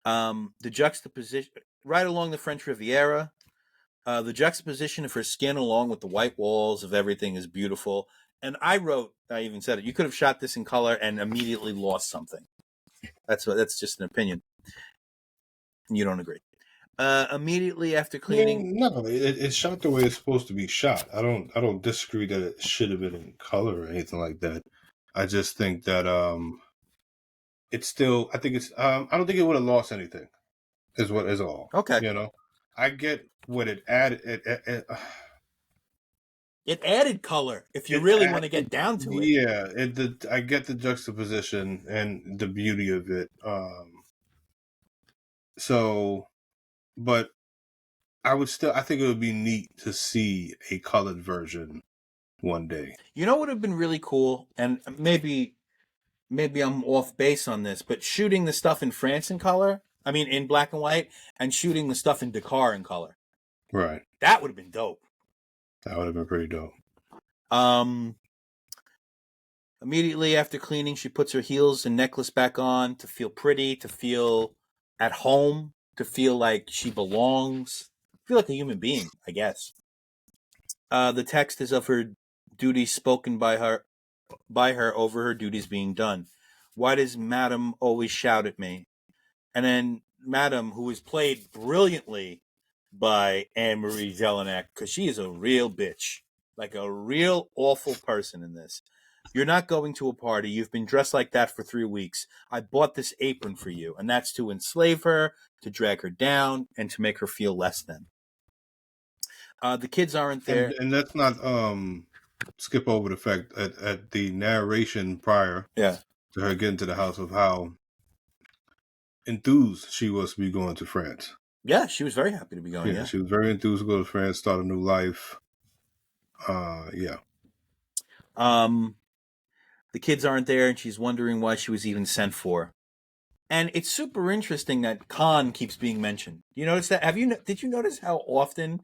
The juxtaposition right along the French Riviera. The juxtaposition of her skin along with the white walls of everything is beautiful. And I even said it. You could have shot this in color and immediately lost something. That's just an opinion. You don't agree. Immediately after cleaning, No, it's shot the way it's supposed to be shot. I don't disagree that it should have been in color or anything like that. I just think that it's still. I think it's. I don't think it would have lost anything. Is all. okay, You know, I get what it added. it added color. If you It really want to get added. down to it, Yeah, I get the juxtaposition and the beauty of it. So, but I would still. I think it would be neat to see a colored version one day. you know what would have been really cool, and maybe I'm off base on this, but shooting the stuff in France in color. I mean, in black and white, and shooting the stuff in Dakar in color. Right. That would have been dope. That would have been pretty dope. Um, Immediately after cleaning, she puts her heels and necklace back on to feel pretty, to feel at home, to feel like she belongs, feel like a human being, I guess. The text is of her duties spoken by her over her duties being done. Why does Madam always shout at me? And then Madam, who is played brilliantly by Anne Marie Jelinek, because she is a real bitch, like a real awful person in this. You're not going to a party. You've been dressed like that for 3 weeks. I bought this apron for you, and that's to enslave her, to drag her down, and to make her feel less than. The kids aren't there. And let's not skip over the fact at the narration prior Yeah. to her getting to the house of how enthused she was to be going to France. Yeah, she was very happy to be going. Yeah. She was very enthused to go to France, start a new life. Yeah. The kids aren't there, and she's wondering why she was even sent for. And it's super interesting that Khan keeps being mentioned. You notice that? Did you notice how often?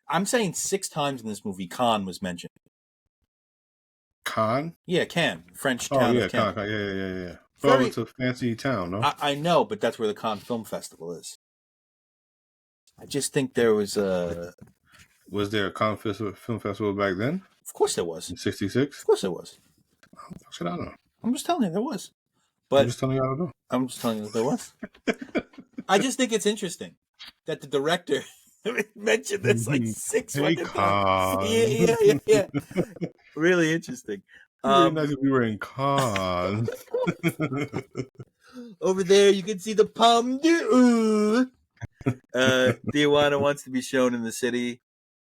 I'm saying 6 times in this movie, Khan was mentioned. Cannes? Yeah, Cannes, French Oh town yeah, of Cannes. Cannes. Yeah. Well, it's a fancy town, no? I know, but that's where the Cannes Film Festival is. I just think there was a. Was there a Cannes film festival back then? Of course there was. In '66? Of course there was. Should I know? I'm just telling you there was. I'm just telling you I don't know. I'm just telling you there was. I just think it's interesting that the director mentioned this like 6 Hey, fucking Cannes. times. Yeah. Really interesting. Really nice if we were in Cannes. Over there, you can see the Pomme d'Oeil. Diana wants to be shown the city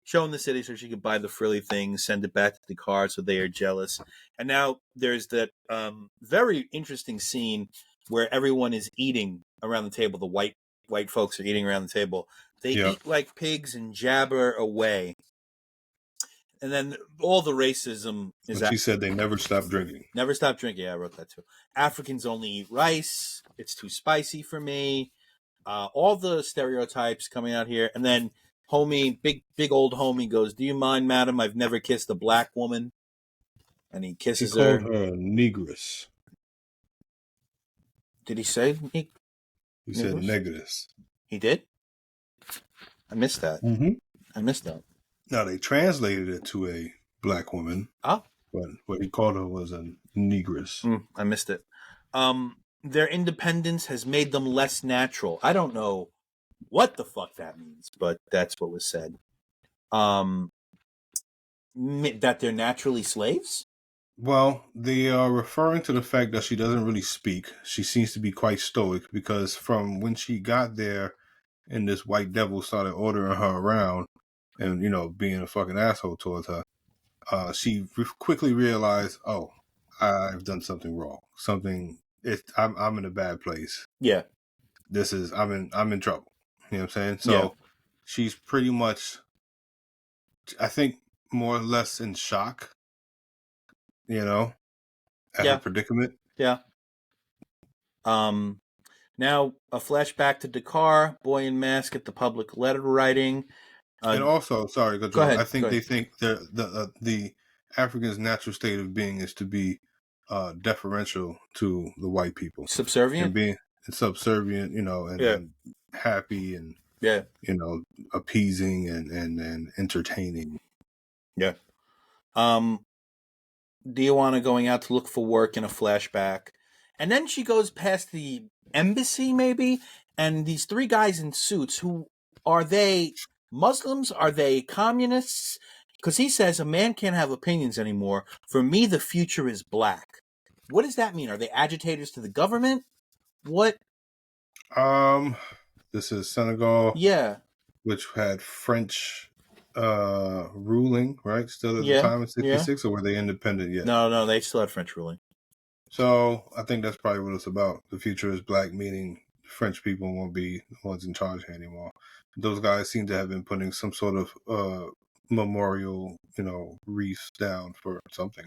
so she can buy the frilly things, send it back to the car so they are jealous. And now there's that very interesting scene where everyone is eating around the table. The white folks are eating around the table. They eat like pigs and jabber away. And then all the racism is. She said they never stop drinking. Never stop drinking. Yeah, I wrote that too. Africans only eat rice. It's too spicy for me. All the stereotypes coming out here. And then homie, big old homie goes, "Do you mind, madam? I've never kissed a black woman." And he kisses her. He called her a negress. Did he say He said negress. He did? I missed that. Mm-hmm. I missed that. Now, they translated it to a black woman. Oh. But what he called her was a negress. I missed it. Their independence has made them less natural. I don't know what the fuck that means, but that's what was said. That they're naturally slaves? Well, they are referring to the fact that she doesn't really speak. She seems to be quite stoic because from when she got there and this white devil started ordering her around and, being a fucking asshole towards her, she quickly realized, oh, I've done something wrong. I'm in a bad place. Yeah. I'm in trouble. You know what I'm saying? So she's pretty much, I think, more or less in shock, at her predicament. Yeah. Now a flashback to Dakar, boy in mask at the public letter writing. And also, sorry, go ahead. I think they think the African's natural state of being is to be deferential to the white people, subservient, and being subservient, and happy and appeasing and entertaining. Yeah. Diana going out to look for work in a flashback, and then she goes past the embassy, maybe, and these 3 guys in suits. Who are they? Muslims? Are they communists? Because he says a man can't have opinions anymore. For me, the future is black. What does that mean? Are they agitators to the government? What? This is Senegal. Yeah. Which had French ruling, right? Still at the time in 66, or were they independent yet? No, they still had French ruling. So I think that's probably what it's about. The future is black, meaning French people won't be the ones in charge anymore. Those guys seem to have been putting some sort of memorial, wreaths down for something.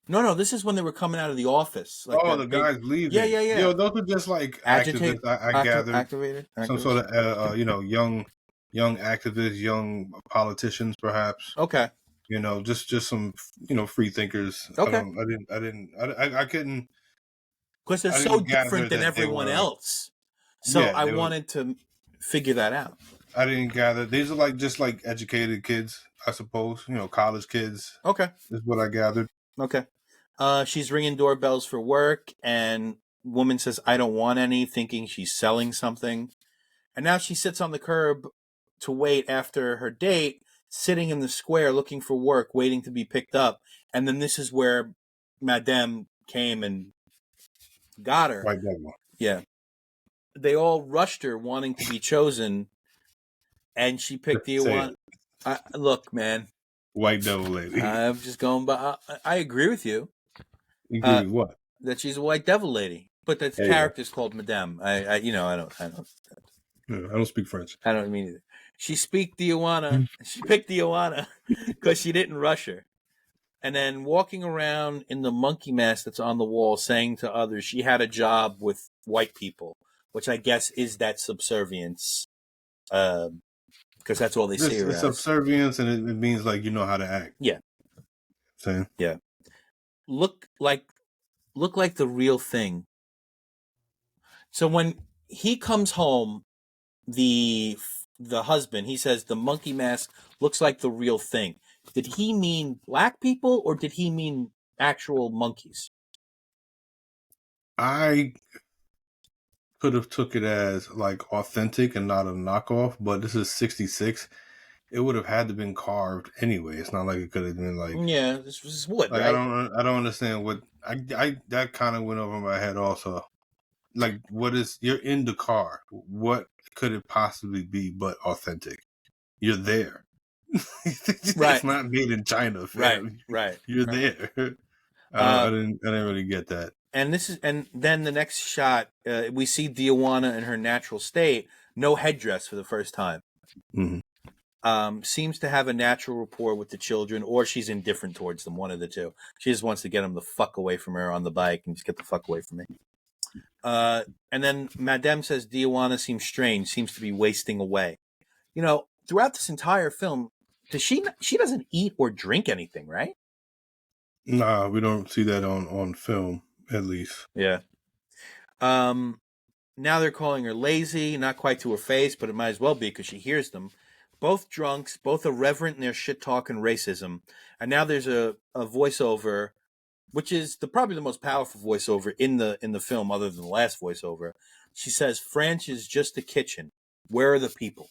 No, this is when they were coming out of the office. Like the guys leaving. Yeah. Yo, those are just like activists, I gather. Activated? Some sort of, young activists, young politicians, perhaps. Okay. just some free thinkers. Okay. I couldn't. Because they're I so didn't gather different than that they everyone were. else. So Yeah, I they were. wanted to figure that out. I didn't gather. These are just like educated kids, I suppose. College kids Okay. is what I gathered. Okay. She's ringing doorbells for work, and woman says, "I don't want any," thinking she's selling something. And now she sits on the curb to wait after her date, sitting in the square looking for work, waiting to be picked up. And then this is where Madame came and got her. White devil. Yeah. They all rushed her wanting to be chosen, and she picked the Say one. it. Look, man, White devil lady. I'm just going by. I agree with you You agree with what? that she's a white devil lady, but that character's called Madame. I don't speak French. I don't mean either. She picked Diana because she didn't rush her. And then walking around in the monkey mask that's on the wall saying to others she had a job with white people, which I guess is that subservience, because that's all they see her It's as. subservience, and it means like you know how to act. Yeah. Saying? Yeah. Look like the real thing. So when he comes home, the husband, he says the monkey mask looks like the real thing. Did he mean black people or did he mean actual monkeys? I could have took it as like authentic and not a knockoff, but this is 66. It would have had to been carved anyway. It's not like it could have been like, yeah, this was wood, like right? I don't understand what I that kind of went over my head also. Like, what is, you're in the car? What could it possibly be but authentic? You're there. Right. It's not made in China, fam. Right. You're right. there. I didn't really get that. And then the next shot, we see Diawana in her natural state, no headdress for the first time. Mm-hmm. Seems to have a natural rapport with the children, or she's indifferent towards them, one of the two. She just wants to get them the fuck away from her on the bike and just get the fuck away from me. And then Madame says Diawana seems strange, seems to be wasting away. Throughout this entire film, she doesn't eat or drink anything, right? Nah, we don't see that on film, at least. Yeah. Now they're calling her lazy, not quite to her face, but it might as well be because she hears them. Both drunks, both irreverent in their shit talk and racism. And now there's a voiceover, which is probably the most powerful voiceover in the film, other than the last voiceover. She says, "France is just a kitchen. Where are the people?"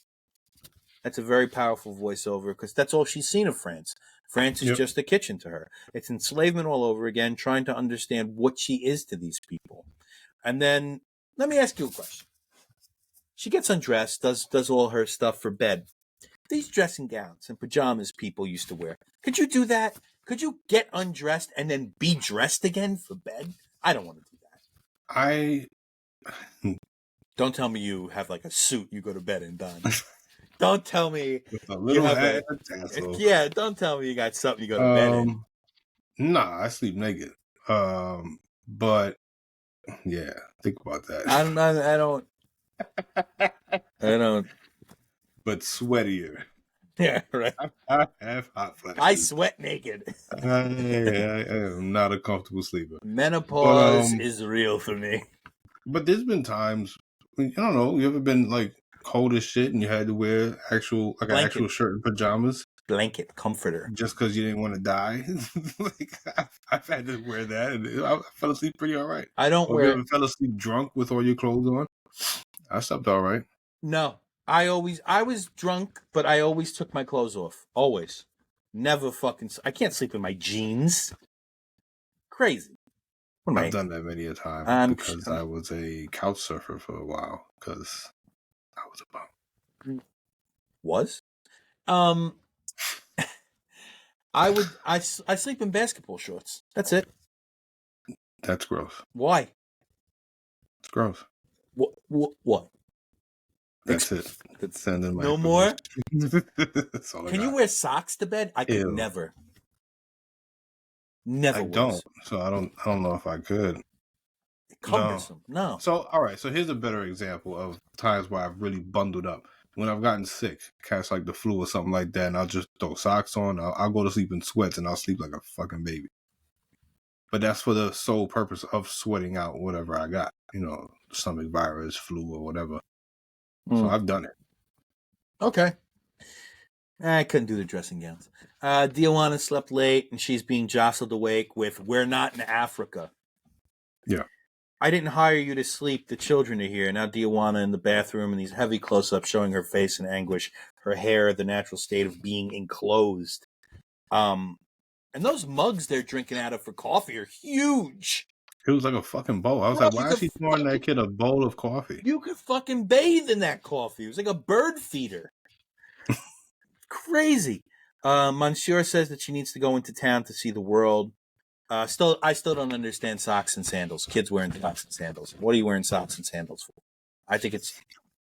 That's a very powerful voiceover because that's all she's seen of France. France is just a kitchen to her. It's enslavement all over again, trying to understand what she is to these people. And then, let me ask you a question. She gets undressed, does all her stuff for bed. These dressing gowns and pajamas people used to wear. Could you do that? Could you get undressed and then be dressed again for bed? I don't want to do that. Don't tell me you have like a suit you go to bed in, Don. Don't tell me with a little hat. Yeah, don't tell me you got something you go to bed in. Nah, I sleep naked. But yeah, think about that. I don't. But sweatier. Yeah, right. I have hot flashes. I sweat naked. I am not a comfortable sleeper. Menopause is real for me. But there's been times, I don't know, you ever been like cold as shit and you had to wear an actual shirt and pajamas? Blanket comforter. Just because you didn't want to die? Like, I've had to wear that and I fell asleep pretty all right. I don't wear... You ever fell asleep drunk with all your clothes on? I slept all right. No. I was drunk, but I always took my clothes off. Always. Never fucking... I can't sleep in my jeans. Crazy. I've done that many a time because I was a couch surfer for a while because I was a bum. Was? I sleep in basketball shorts. That's it. That's gross. Why? It's gross. What? That's it. It's sending my no more? That's all I got. You wear socks to bed? I could never. Never. I don't. So I don't know if I could. Cumbersome. No. So all right. So here's a better example of times where I've really bundled up. when I've gotten sick, catch like the flu or something like that, and I'll just throw socks on. I'll go to sleep in sweats and I'll sleep like a fucking baby. But that's for the sole purpose of sweating out whatever I got, stomach virus, flu, or whatever. So I've done it. Okay. I couldn't do the dressing gowns. Diawana slept late, and she's being jostled awake with, "We're not in Africa." Yeah. I didn't hire you to sleep. The children are here. Now Diawana in the bathroom, and these heavy close-ups showing her face in anguish, her hair, the natural state of being enclosed. And those mugs they're drinking out of for coffee are huge. It was like a fucking bowl. I was Bro, like, why is she pouring that kid a bowl of coffee? You could fucking bathe in that coffee. It was like a bird feeder. Crazy. Monsieur says that she needs to go into town to see the world. I still don't understand socks and sandals. Kids wearing socks and sandals. What are you wearing socks and sandals for? I think it's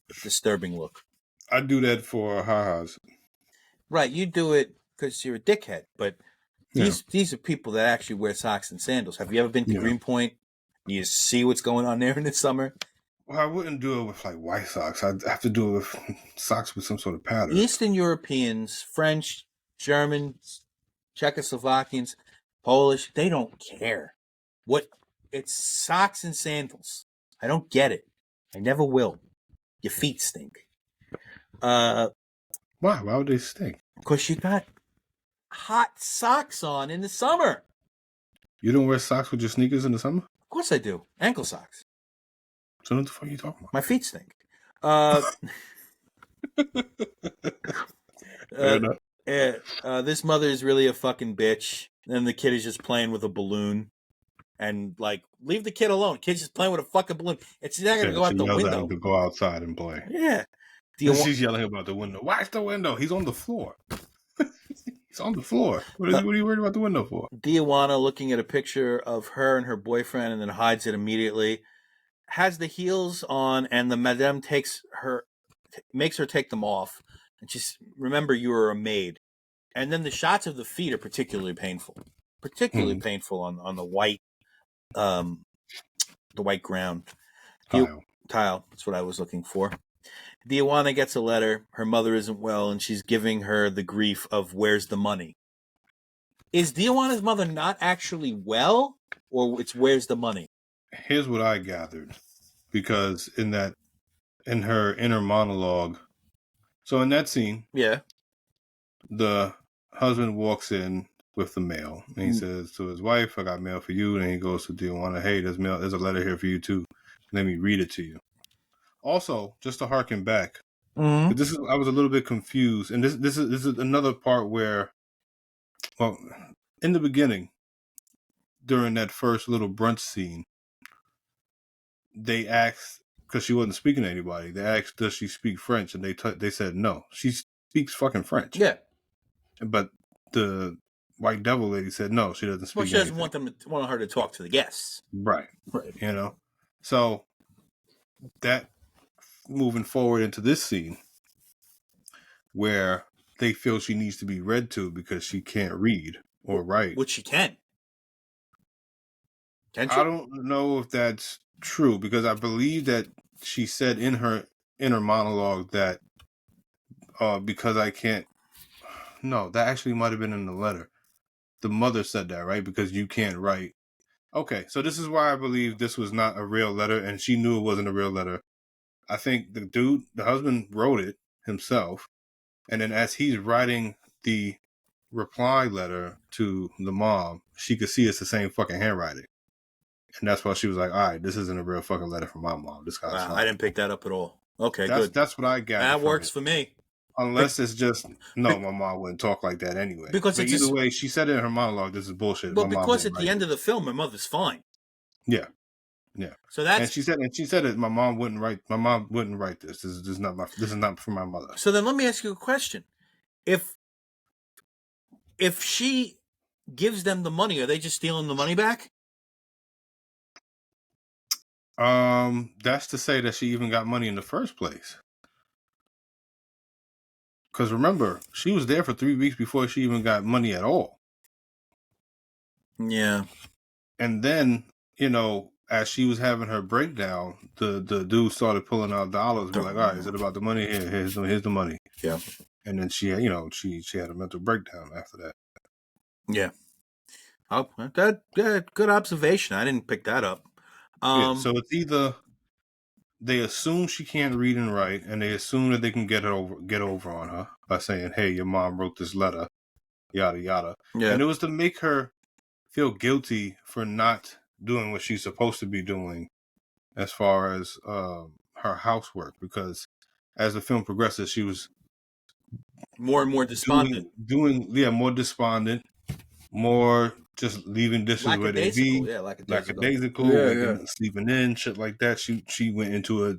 a disturbing look. I do that for ha-has. Right, you do it because you're a dickhead. But these are people that actually wear socks and sandals. Have you ever been to Greenpoint? You see what's going on there in the summer? Well, I wouldn't do it with like white socks. I'd have to do it with socks with some sort of pattern. Eastern Europeans, French, Germans, Czechoslovakians, Polish, they don't care. It's socks and sandals. I don't get it. I never will. Your feet stink. Why? Why would they stink? Because you got hot socks on in the summer. You don't wear socks with your sneakers in the summer? Of course I do. Ankle socks. So what the fuck are you talking about? My feet stink. This mother is really a fucking bitch. And the kid is just playing with a balloon. And, like, leave the kid alone. Kid's just playing with a fucking balloon. It's not going to go out the window. At him to go outside and play. Yeah. She's yelling about the window. Watch the window. He's on the floor. He's on the floor. What are you worried about the window for? Diawana, looking at a picture of her and her boyfriend and then hides it immediately, has the heels on, and the madame makes her take them off. And she's, remember, you were a maid. And then the shots of the feet are particularly painful. Particularly painful on the white ground. Tile. That's what I was looking for. Diawana gets a letter. Her mother isn't well, and she's giving her the grief of where's the money. Is Diawana's mother not actually well, or it's where's the money? Here's what I gathered, because in her inner monologue, so in that scene, the husband walks in with the mail, and he says to his wife, "I got mail for you," and he goes to Diawana, "Hey, there's a letter here for you too. Let me read it to you." Also, just to harken back, I was a little bit confused, and this is another part where, well, in the beginning, during that first little brunch scene, they asked, because she wasn't speaking to anybody, they asked, "Does she speak French?" And they said no, she speaks fucking French. Yeah, but the white devil lady said no, she doesn't speak. Well, she doesn't want her to talk to the guests, right? So that. Moving forward into this scene where they feel she needs to be read to because she can't read or write. Which she can. Can she? I don't know if that's true, because I believe that she said in her inner monologue that because I can't. No, that actually might have been in the letter. The mother said that, right? Because you can't write. Okay, so this is why I believe this was not a real letter, and she knew it wasn't a real letter. I think the husband wrote it himself. And then as he's writing the reply letter to the mom, she could see it's the same fucking handwriting. And that's why she was like, all right, this isn't a real fucking letter from my mom. This guy's I didn't pick that up at all. Okay, good. That's what I got. That works for me. Unless it's just, no, my mom wouldn't talk like that anyway. Because but either way, she said it in her monologue, this is bullshit. But because at the end of the film, her mother's fine. Yeah. Yeah. So that's, and she said that my mom wouldn't write this. This is not for my mother. So then let me ask you a question. If she gives them the money, are they just stealing the money back? That's to say that she even got money in the first place. Because remember, she was there for 3 weeks before she even got money at all. Yeah. And then, as she was having her breakdown, the dude started pulling out dollars. Be like, all right, is it about the money? Here's the money. Yeah. And then she had a mental breakdown after that. Yeah. Oh, good observation. I didn't pick that up. Yeah, so it's either they assume she can't read and write, and they assume that they can get over on her by saying, "Hey, your mom wrote this letter, yada yada," Yeah. and it was to make her feel guilty for not doing what she's supposed to be doing as far as her housework, because as the film progresses, she was more and more despondent, doing more despondent, more just leaving dishes where they lackadaisical. be, Yeah, lackadaisical. lackadaisical, Yeah. sleeping in, shit like that. She went into a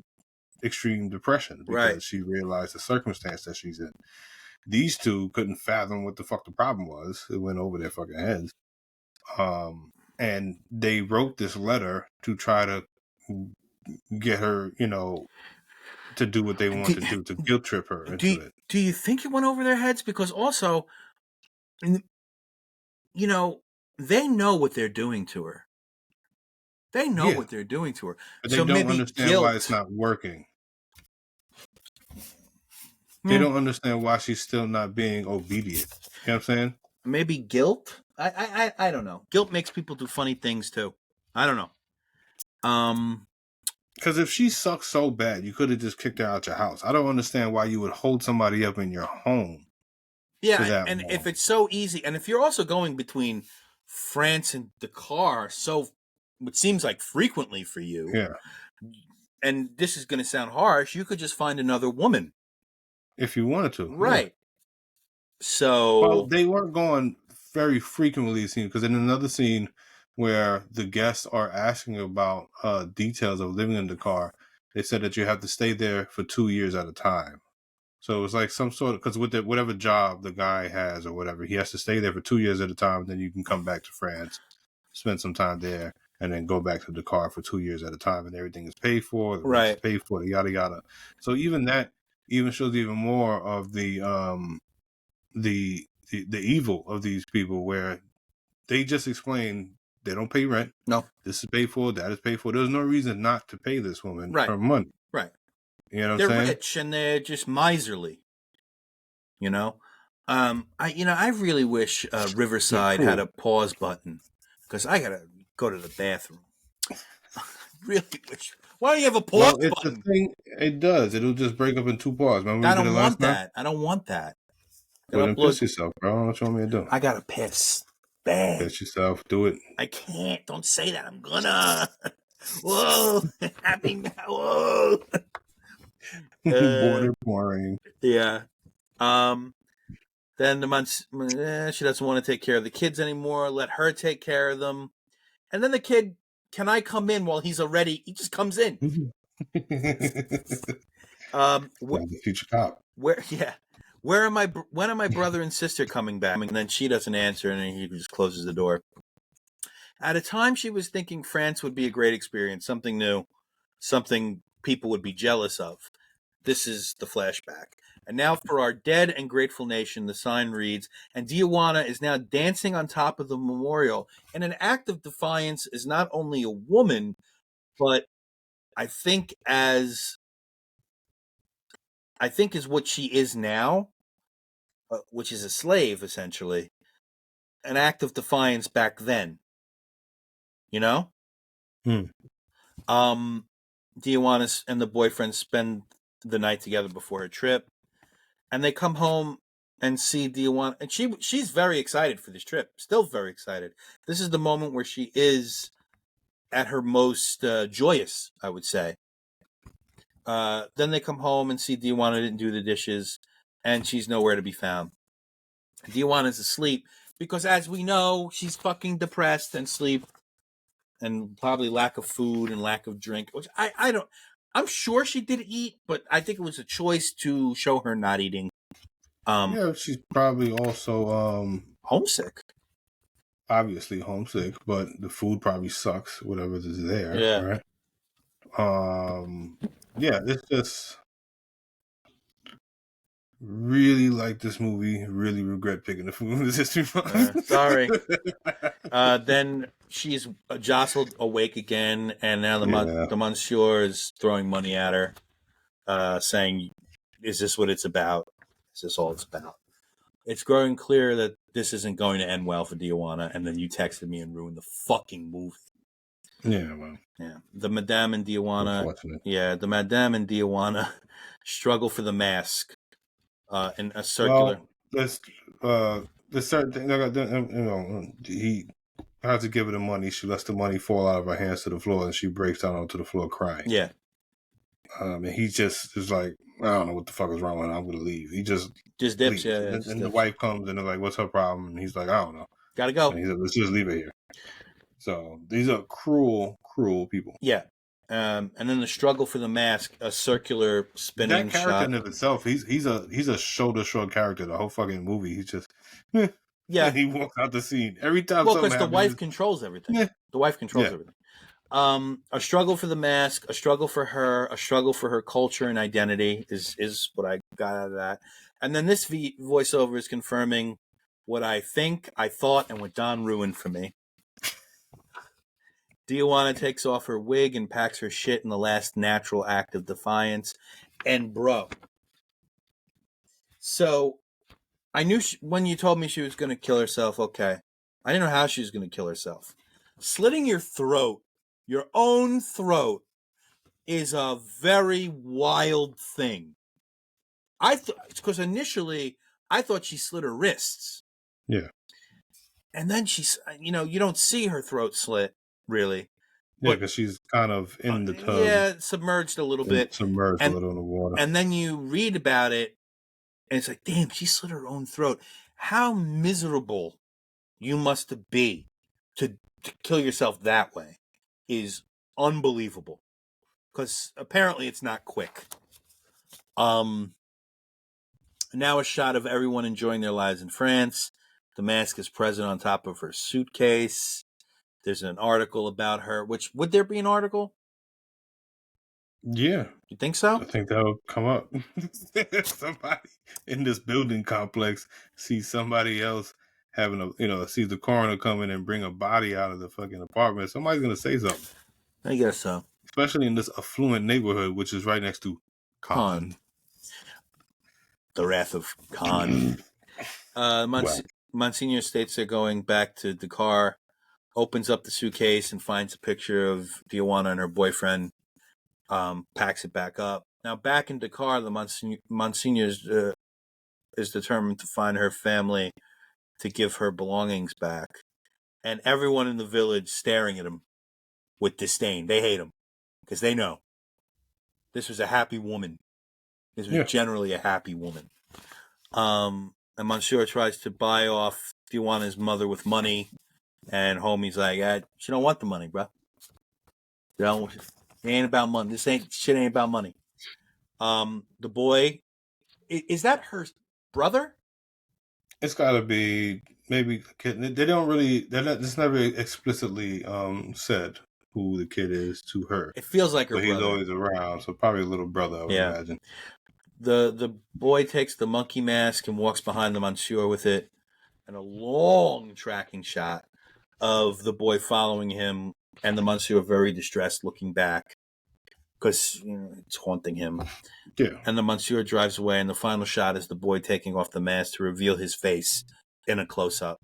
extreme depression Right. because she realized the circumstance that she's in. These two couldn't fathom what the fuck the problem was. It went over their fucking heads. And they wrote this letter to try to get her, to do what they want Do, to do, to guilt trip her into do, it. do you think it went over their heads? Because also, they know what they're doing to her. They know Yeah, what they're doing to her. but they So don't maybe understand why it's guilt. not working. They Hmm, don't understand why she's still not being obedient. You know what I'm saying? maybe guilt. I don't know. Guilt makes people do funny things too. I don't know. Because if she sucks so bad, you could have just kicked her out your house. I don't understand why you would hold somebody up in your home for Yeah, that and if long. it's so easy, and if you're also going between France and Dakar, so it seems like frequently for you, Yeah, and this is going to sound harsh, you could just find another woman. if you wanted to. Yeah. Right. Well, So, they weren't going very frequently, because in another scene where the guests are asking about details of living in the car, they said that you have to stay there for 2 years at a time. So it was like some sort of, because with whatever job the guy has or whatever, he has to stay there for 2 years at a time. Then you can come back to France, spend some time there, and then go back to the car for 2 years at a time, and everything is paid for, the rent is right. paid for, the yada yada. So even that even shows even more of the evil of these people, where they just explain they don't pay rent. No. This is paid for, that is paid for. There's no reason not to pay this woman Right. her money. Right. You know what I'm They're saying? rich and they're just miserly, you know? I really wish They're Riverside had cruel. a pause button because I got to go to the bathroom. Really wish. Why don't you have a pause Well, it's the button? thing. It does. It'll just break up in two parts. Remember I we did it don't last want time? that. I don't want that. I Well, got to then upload. piss yourself, bro. What you want me to do? I got to piss. Bad. Piss yourself. Do it. I can't. Don't say that. I'm gonna. Whoa. Happy. Whoa. Border boring. Yeah. Then the months, she doesn't want to take care of the kids anymore. Let her take care of them. And then the kid, can I come in while he's already? He just comes in. The future cop. Yeah. When are my brother and sister coming back? And then she doesn't answer, and he just closes the door. At a time, she was thinking France would be a great experience, something new, something people would be jealous of. This is the flashback. And now for our dead and grateful nation, the sign reads, and Diawana is now dancing on top of the memorial in an act of defiance as not only a woman, but I think as what she is now, which is a slave, essentially, an act of defiance back then, you know? Hmm. Diawana and the boyfriend spend the night together before her trip, and they come home and see Diawana, and she's very excited for this trip, still very excited. This is the moment where she is at her most joyous, I would say. Then they come home and see Diawana didn't do the dishes, and she's nowhere to be found. Diawana's asleep because, as we know, she's fucking depressed and sleep, and probably lack of food and lack of drink, which I don't. I'm sure she did eat, but I think it was a choice to show her not eating. Yeah, she's probably also Homesick. obviously homesick, but the food probably sucks, whatever is there, Yeah. right? Yeah, it's just really like this movie. Really regret picking the food as history. Sorry. Then she's jostled awake again, and now Yeah. the monsieur is throwing money at her, saying, "Is this what it's about? Is this all it's about?" It's growing clear that this isn't going to end well for Dijuana, and then you texted me and ruined the fucking movie. Yeah, well, Yeah, the Madame and Dijuana. unfortunate. Yeah, the Madame and Dijuana struggle for the mask in a circular. Well, there's certain things, he has to give her the money. She lets the money fall out of her hands to the floor, and she breaks down onto the floor crying. Yeah, And he just is like, I don't know what the fuck is wrong with her. I'm going to leave. He just just dips. leaves. Yeah, And, yeah, then, just and the dips. wife comes and they're like, what's her problem? And he's like, I don't know. Gotta And go. he said, let's just leave it here. So these are cruel, cruel people. Yeah. And then the struggle for the mask, a circular spinning That character shot. in of itself, he's a shoulder short character. The whole fucking movie, he's just Yeah. and he walks out the scene every time Well, something because the happens. wife controls everything. Yeah. The wife controls everything. A struggle for the mask, a struggle for her, a struggle for her culture and identity is what I got out of that. And then this voiceover is confirming what I think, I thought, and what Don ruined for me. Dijuana takes off her wig and packs her shit in the last natural act of defiance. And bro, so I knew when you told me she was going to kill herself, okay. I didn't know how she was going to kill herself. Slitting your throat, your own throat, is a very wild thing. Because initially I thought she slit her wrists. Yeah. And then you don't see her throat slit, really. Yeah, because she's kind of in the tub. Yeah, submerged a little bit. Submerged a little in the water. And then you read about it, and it's like, damn, she slit her own throat. How miserable you must be to kill yourself that way is unbelievable. Because apparently it's not quick. Now a shot of everyone enjoying their lives in France. The mask is present on top of her suitcase. There's an article about her, which, would there be an article? Yeah. You think so? I think that'll come up. Somebody in this building complex sees somebody else sees the coroner come in and bring a body out of the fucking apartment. Somebody's going to say something. I guess so. Especially in this affluent neighborhood, which is right next to Khan. The Wrath of Khan. Monsignor states they're going back to the car, opens up the suitcase and finds a picture of Dijuana and her boyfriend, packs it back up. Now, back in Dakar, the Monsignor is determined to find her family to give her belongings back. And everyone in the village staring at him with disdain. They hate him because they know this was a happy woman. This was generally a happy woman. And Monsieur tries to buy off Dijuana's mother with money, and homie's like, she don't want the money, bro. It ain't about money. This shit ain't about money. The boy, is that her brother? It's got to be maybe a kid. They don't really. It's never explicitly said who the kid is to her. It feels like her but brother. He's always around, so probably a little brother, I would imagine. The boy takes the monkey mask and walks behind the Monsieur with it, and a long tracking shot of the boy following him, and the Monsieur very distressed, looking back because it's haunting him. Yeah. And the Monsieur drives away, and the final shot is the boy taking off the mask to reveal his face in a close-up.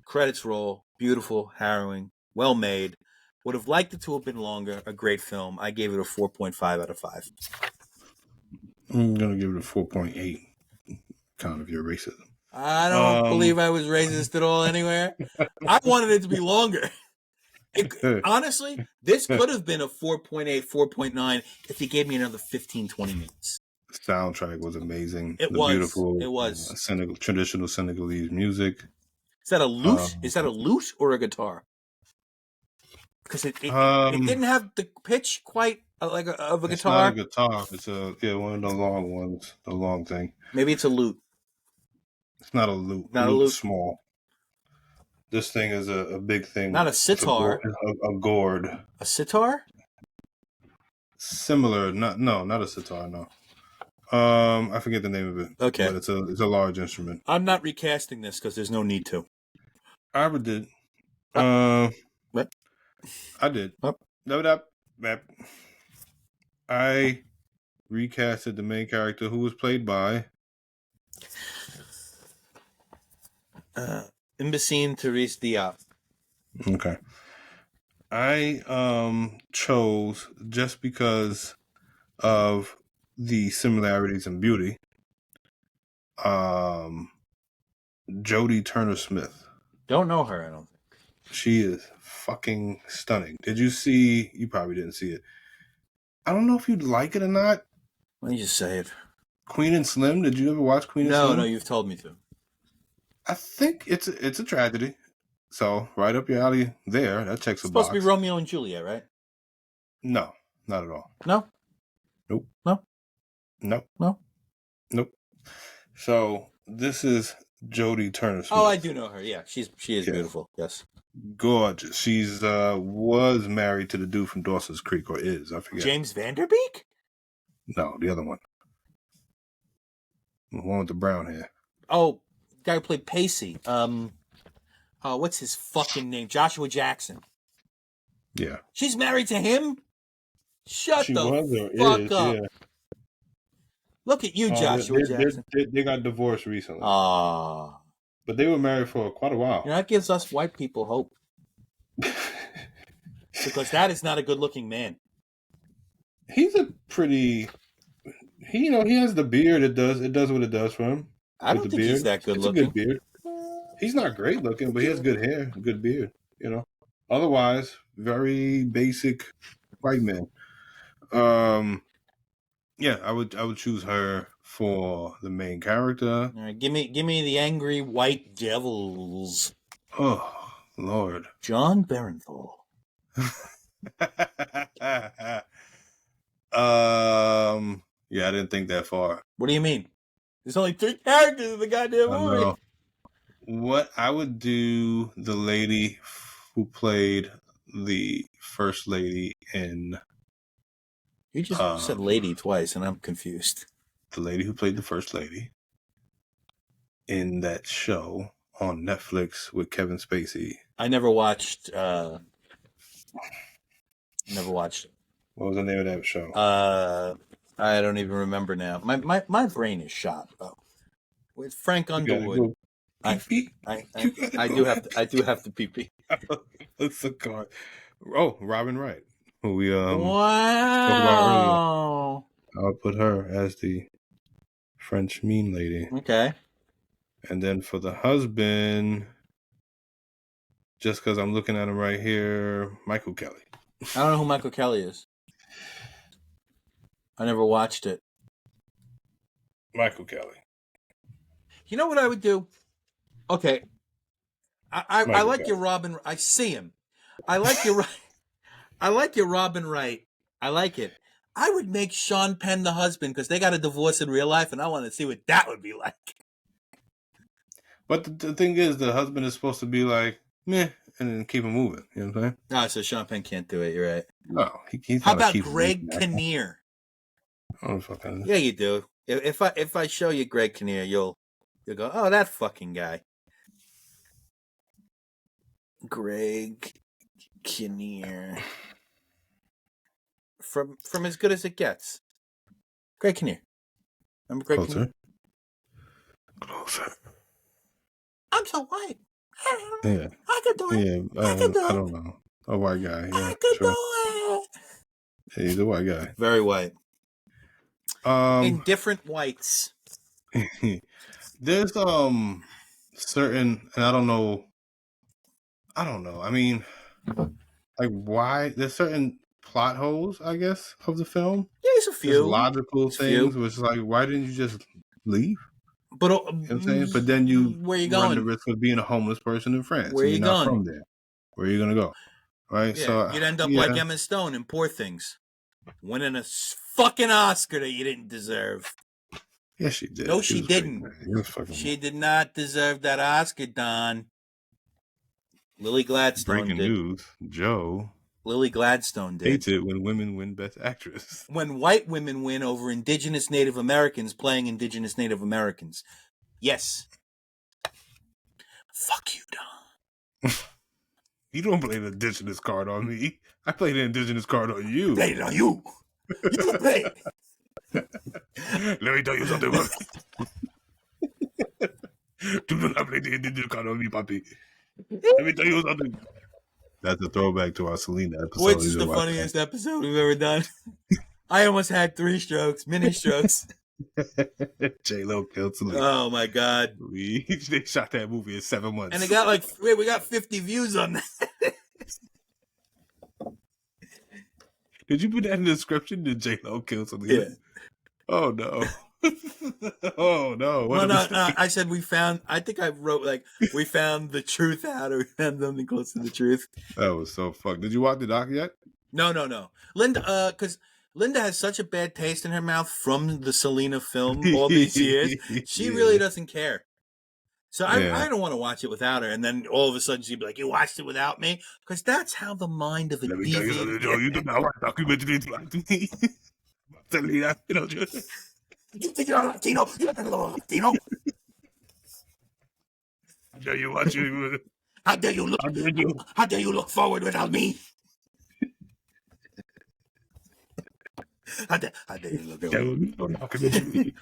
Credits roll. Beautiful, harrowing, well made. Would have liked it to have been longer. A great film. I gave it a 4.5 out of 5. I'm gonna give it a 4.8. Kind of your racism. I don't believe I was racist at all anywhere. I wanted it to be longer. Honestly, this could have been a 4.8, 4.9 if you gave me another 15, 20 minutes. The soundtrack was amazing. It was. Beautiful. It was. Traditional Senegalese music. Is that a lute? Is that a lute or a guitar? Because it didn't have the pitch quite of a guitar. It's not a guitar. It's one of the long ones. The long thing. Maybe it's a lute. It's not a lute. Not a lute. Small. This thing is a big thing. Not a sitar. A gourd. A sitar? Similar. Not a sitar. No. I forget the name of it. Okay. But it's a large instrument. I'm not recasting this because there's no need to. I did. What? I did. Yep. No. I recasted the main character who was played by Imbecile Therese Diop. Okay. I chose just because of the similarities in beauty. Um Jodie Turner Smith. Don't know her, I don't think. She is fucking stunning. Did you see? You probably didn't see it. I don't know if you'd like it or not. Let me just say it. Queen and Slim. Did you ever watch Queen and No, Slim? you've told me to. I think it's a tragedy. So right up your alley there. That checks It's a supposed to be box. Romeo and Juliet, right? No, not at all. No? Nope. No? Nope. No? Nope. So this is Jodie Turner Smith. Oh, I do know her. Yeah, she is beautiful. Yes. Gorgeous. She's was married to the dude from Dawson's Creek, or is, I forget. James Vanderbeek? No, the other one. The one with the brown hair. Oh, guy who played Pacey. What's his fucking name? Joshua Jackson. Yeah. She's married to him? Shut She the was or fuck is, up. yeah. Look at you, Joshua Jackson. They got divorced recently. Ah. But they were married for quite a while. You know, that gives us white people hope. Because that is not a good-looking man. He's a pretty... he has the beard. It does what it does for him. I don't think he's that good-looking. It's a good beard. He's not great looking, but he has good hair, good beard, Otherwise, very basic white man. Yeah, I would choose her for the main character. All right, give me the angry white devils. Oh, Lord. John Barenthal. Yeah, I didn't think that far. What do you mean? There's only 3 characters in the goddamn movie. Know. What I would do, the lady who played the first lady in... You just said lady twice, and I'm confused. The lady who played the first lady in that show on Netflix with Kevin Spacey. I never watched... Never watched it. What was the name of that show? I don't even remember now. My brain is shot, though. With Frank Underwood. I do have to pee pee. That's a card. Oh, Robin Wright, who we wow. talked about earlier. I'll put her as the French mean lady. Okay. And then for the husband, just because I'm looking at him right here, Michael Kelly. I don't know who Michael Kelly is. I never watched it. Michael Kelly. You know what I would do? Okay. I like Kelly. your Robin. I see him. I like your Robin Wright. I like it. I would make Sean Penn the husband because they got a divorce in real life, and I want to see what that would be like. But the thing is, the husband is supposed to be like, meh, and then keep it moving. You know what I'm saying? No, so Sean Penn can't do it. You're right. No, he's How about Greg Kinnear? Oh, fucking. Yeah, you do. If I show you Greg Kinnear, you'll go, oh, that fucking guy. Greg Kinnear. From As Good as It Gets. Greg Kinnear. Remember Greg Kinnear? Closer. I'm so white. Yeah. I could do it. Yeah, I don't know. A white guy. Yeah, I could do it. Yeah, he's a white guy. Very white. In different whites. There's certain, and I don't know. I mean, like, why there's certain plot holes, I guess, of the film. Yeah, there's a few. There's logical things, which is like, why didn't you just leave? But you know what I'm saying? But then you where you run going? the risk of being a homeless person in France. Where you not going? From there. Where are you gonna go? Right? Yeah, so you'd end up like Emma Stone in Poor Things, winning a fucking Oscar that you didn't deserve. Yeah, she did. No, she didn't. She did not deserve that Oscar, Don. Lily Gladstone Breaking news, Joe. Lily Gladstone did. Hates it when women win Best Actress. When white women win over Indigenous Native Americans playing Indigenous Native Americans. Yes. Fuck you, Don. You don't play the indigenous card on me. I play the indigenous card on you. Play it on you. You play it. Let me tell you something, Bobby. Do not play the indigenous card on me, Papi. Let me tell you something. That's a throwback to our Selena episode. Which is the funniest episode we've ever done. I almost had 3 strokes, mini strokes. J-Lo killed Selena. Oh my God. They shot that movie in 7 months. And it got we got 50 views on that. Did you put that in the description? Did J-Lo kill Selena? Yeah. Oh no. Oh no. Well, no, I said I think I wrote we found the truth out, or we found something close to the truth. That was so fucked. Did you watch the doc yet? No. Linda, because Linda has such a bad taste in her mouth from the Selena film all these years. She really doesn't care. So I don't want to watch it without her. And then all of a sudden she'd be like, "You watched it without me?" Because that's how the mind of a Let me tell you something, Joe. You do not watch documentaries like me. Selena, you know, You think you're Latino? You think you're Latino? How dare you watch it? How dare you look? How dare you look forward without me? How dare you look forward? No documentary.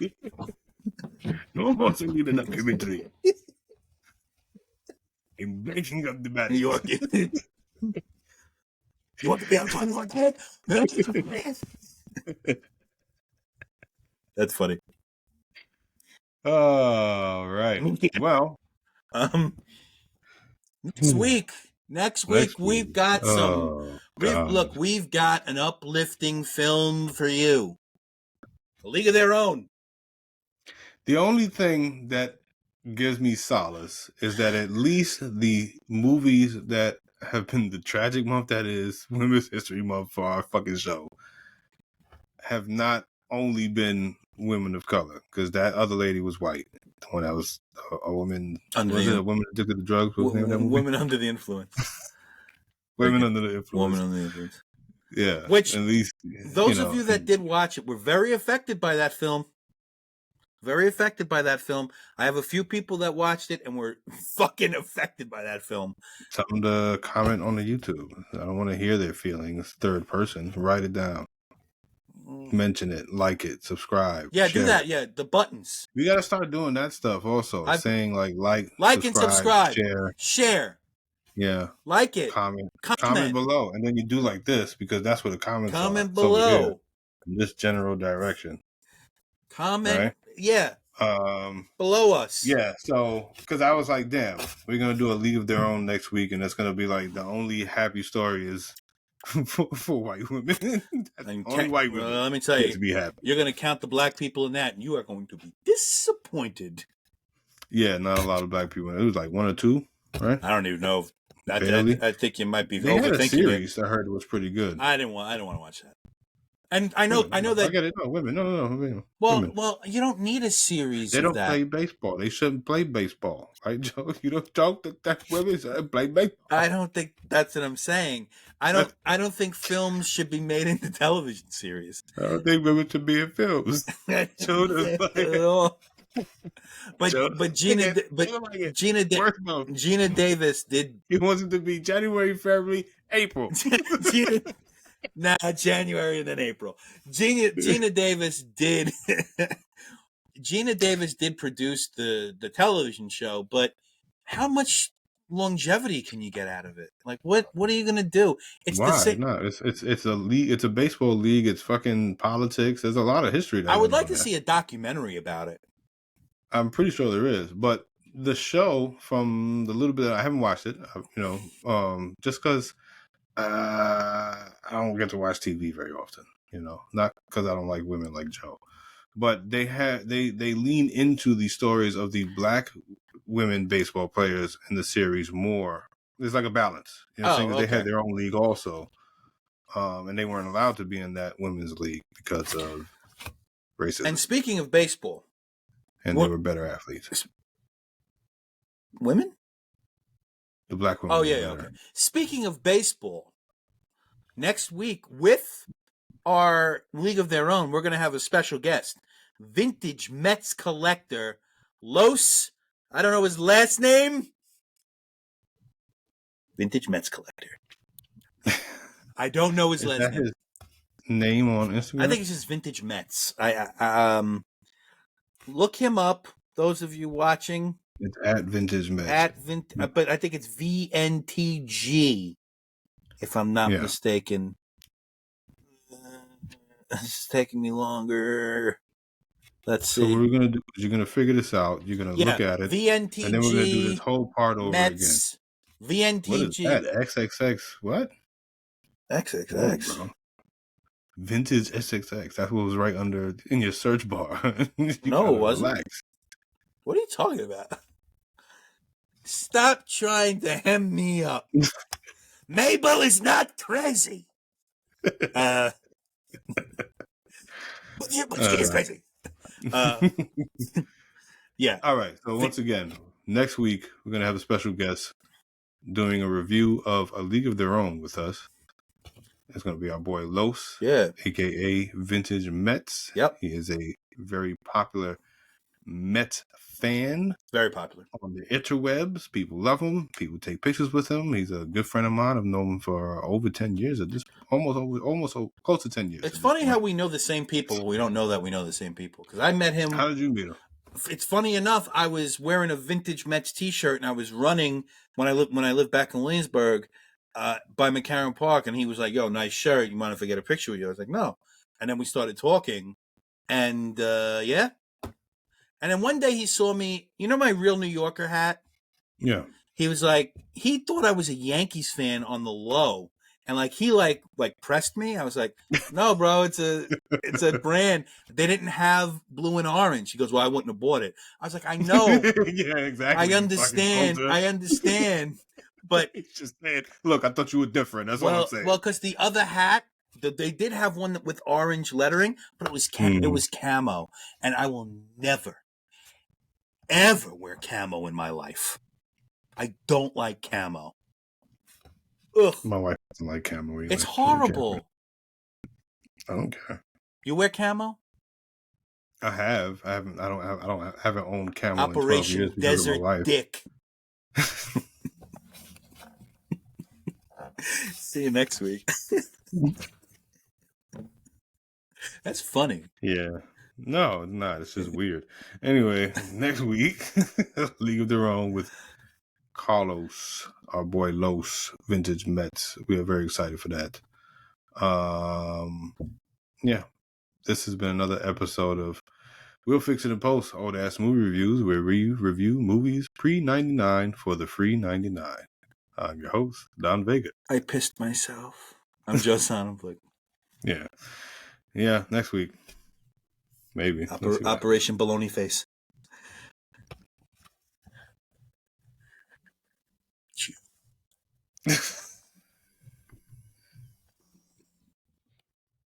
No more Selena documentary. I'm breaking up the bad. You want to be on time like that? That's funny. All right. Well, next week we've got some. We've got an uplifting film for you. A League of Their Own. The only thing that gives me solace is that at least the movies that have been the tragic month that is Women's History Month for our fucking show have not only been women of color, because that other lady was white. When I was a woman, a woman addicted to drugs? What was the name of that movie? Women Under the Influence. Women Under the Influence. Woman Under the Influence. Yeah. Which, at least those of you that did watch it were very affected by that film. Very affected by that film. I have a few people that watched it and were fucking affected by that film. Tell them to comment on the YouTube. I don't want to hear their feelings. Third person. Write it down. Mention it. Like it. Subscribe. Yeah, do that. Yeah, the buttons. We got to start doing that stuff also. Saying like and subscribe. Share. Yeah. Like it. Comment below. And then you do like this, because that's where the comments are. Comment below. In this general direction. Comment. Right? Yeah. Below us. Yeah. So, because I was like, damn, we're going to do a League of Their Own next week. And it's going to be like the only happy story is for white women. Only white women. Let me tell you, to be happy. You're going to count the black people in that, and you are going to be disappointed. Yeah, not a lot of black people. It was like 1 or 2, right? I don't even know. I think you might be overthinking it. They had a series I heard it was pretty good. I don't want to watch that. And I know that. I get it. No, women. No. Women. Well, you don't need a series. They don't play baseball. They shouldn't play baseball, right, Joe? You don't talk that women should play baseball. I don't think that's what I'm saying. I don't think films should be made into television series. I don't think women should be in films. But Gina Davis did. He wants it to be January, February, April. January and then April. Gina Davis did. Gina Davis did produce the television show, but how much longevity can you get out of it? Like, what are you gonna do? It's the same. No, it's a league. It's a baseball league. It's fucking politics. There's a lot of history. I would like to see a documentary about it. I'm pretty sure there is, but the show, from the little bit that I haven't watched it, just because. I don't get to watch TV very often, not because I don't like women like Joe, but they lean into the stories of the black women baseball players in the series more. There's like a balance, okay. They had their own league also, and they weren't allowed to be in that women's league because of racism. And speaking of baseball, they were better athletes. Women? The black women. Oh, yeah, okay. Speaking of baseball, next week with our League of Their Own, we're going to have a special guest, vintage Mets collector, Los, I don't know his last name. Vintage Mets collector. I don't know his Is last that name. his name on I Instagram? think it's just Vintage Mets. Look him up. Those of you watching It's at Vintage Mets. but I think it's VNTG, if I'm not Yeah. mistaken. It's taking me longer. Let's So what see. we're gonna do is you're gonna figure this out. You're gonna Yeah, look at it, and then we're gonna do this VNTG whole part over again. Mets. What is VNTG that? XXX? What? Whoa, XXX. bro. Vintage XXX. That's what was right under in your search bar. You No, it gotta wasn't. relax. What are you talking about? Stop trying to hem me up. Mabel is not crazy. But she is Uh, crazy. Yeah. all right. So once again, next week we're gonna have a special guest doing a review of A League of Their Own with us. It's gonna be our boy Los, Yeah. aka Vintage Mets. Yep. He is a very popular Mets fan Very popular. on the interwebs. People love him. People take pictures with him. He's a good friend of mine. I've known him for over 10 years at this, almost close to 10 years. It's funny how we know the same people, but we don't know that we know the same people. Because I met him. How did you meet him? It's funny enough. I was wearing a Vintage Mets T-shirt, and I was running when I lived back in Williamsburg, by McCarran Park, and he was like, "Yo, nice shirt. You mind if I get a picture with you?" I was like, "No." And then we started talking, and yeah. And then one day he saw me. You know my real New Yorker hat. Yeah. He was like, he thought I was a Yankees fan on the low, and like he like pressed me. I was like, no, bro, it's a brand. They didn't have blue and orange. He goes, well, I wouldn't have bought it. I was like, I know, Yeah, exactly. I understand, but He's just saying, look, I thought you were different. That's all I'm saying. because the other hat, they did have one with orange lettering, but it was camo, and I will never, ever wear camo in my life. I don't like camo. Ugh. My wife doesn't like camo either. It's horrible. I don't care. You wear camo? I have. I haven't. I haven't owned camo Operation in 12 years because of my Desert wife. Dick. See you next week. That's funny. Yeah. No, it's not. It's just weird. Anyway, next week, League of Their Own with Carlos, our boy Los, Vintage Mets. We are very excited for that. Yeah. This has been another episode of We'll Fix It in Post, Old Ass Movie Reviews, where we review movies pre-99 for the free 99. I'm your host, Don Vega. I pissed myself. I'm just on like Yeah. Yeah, next week. Maybe. Operation Baloney Face.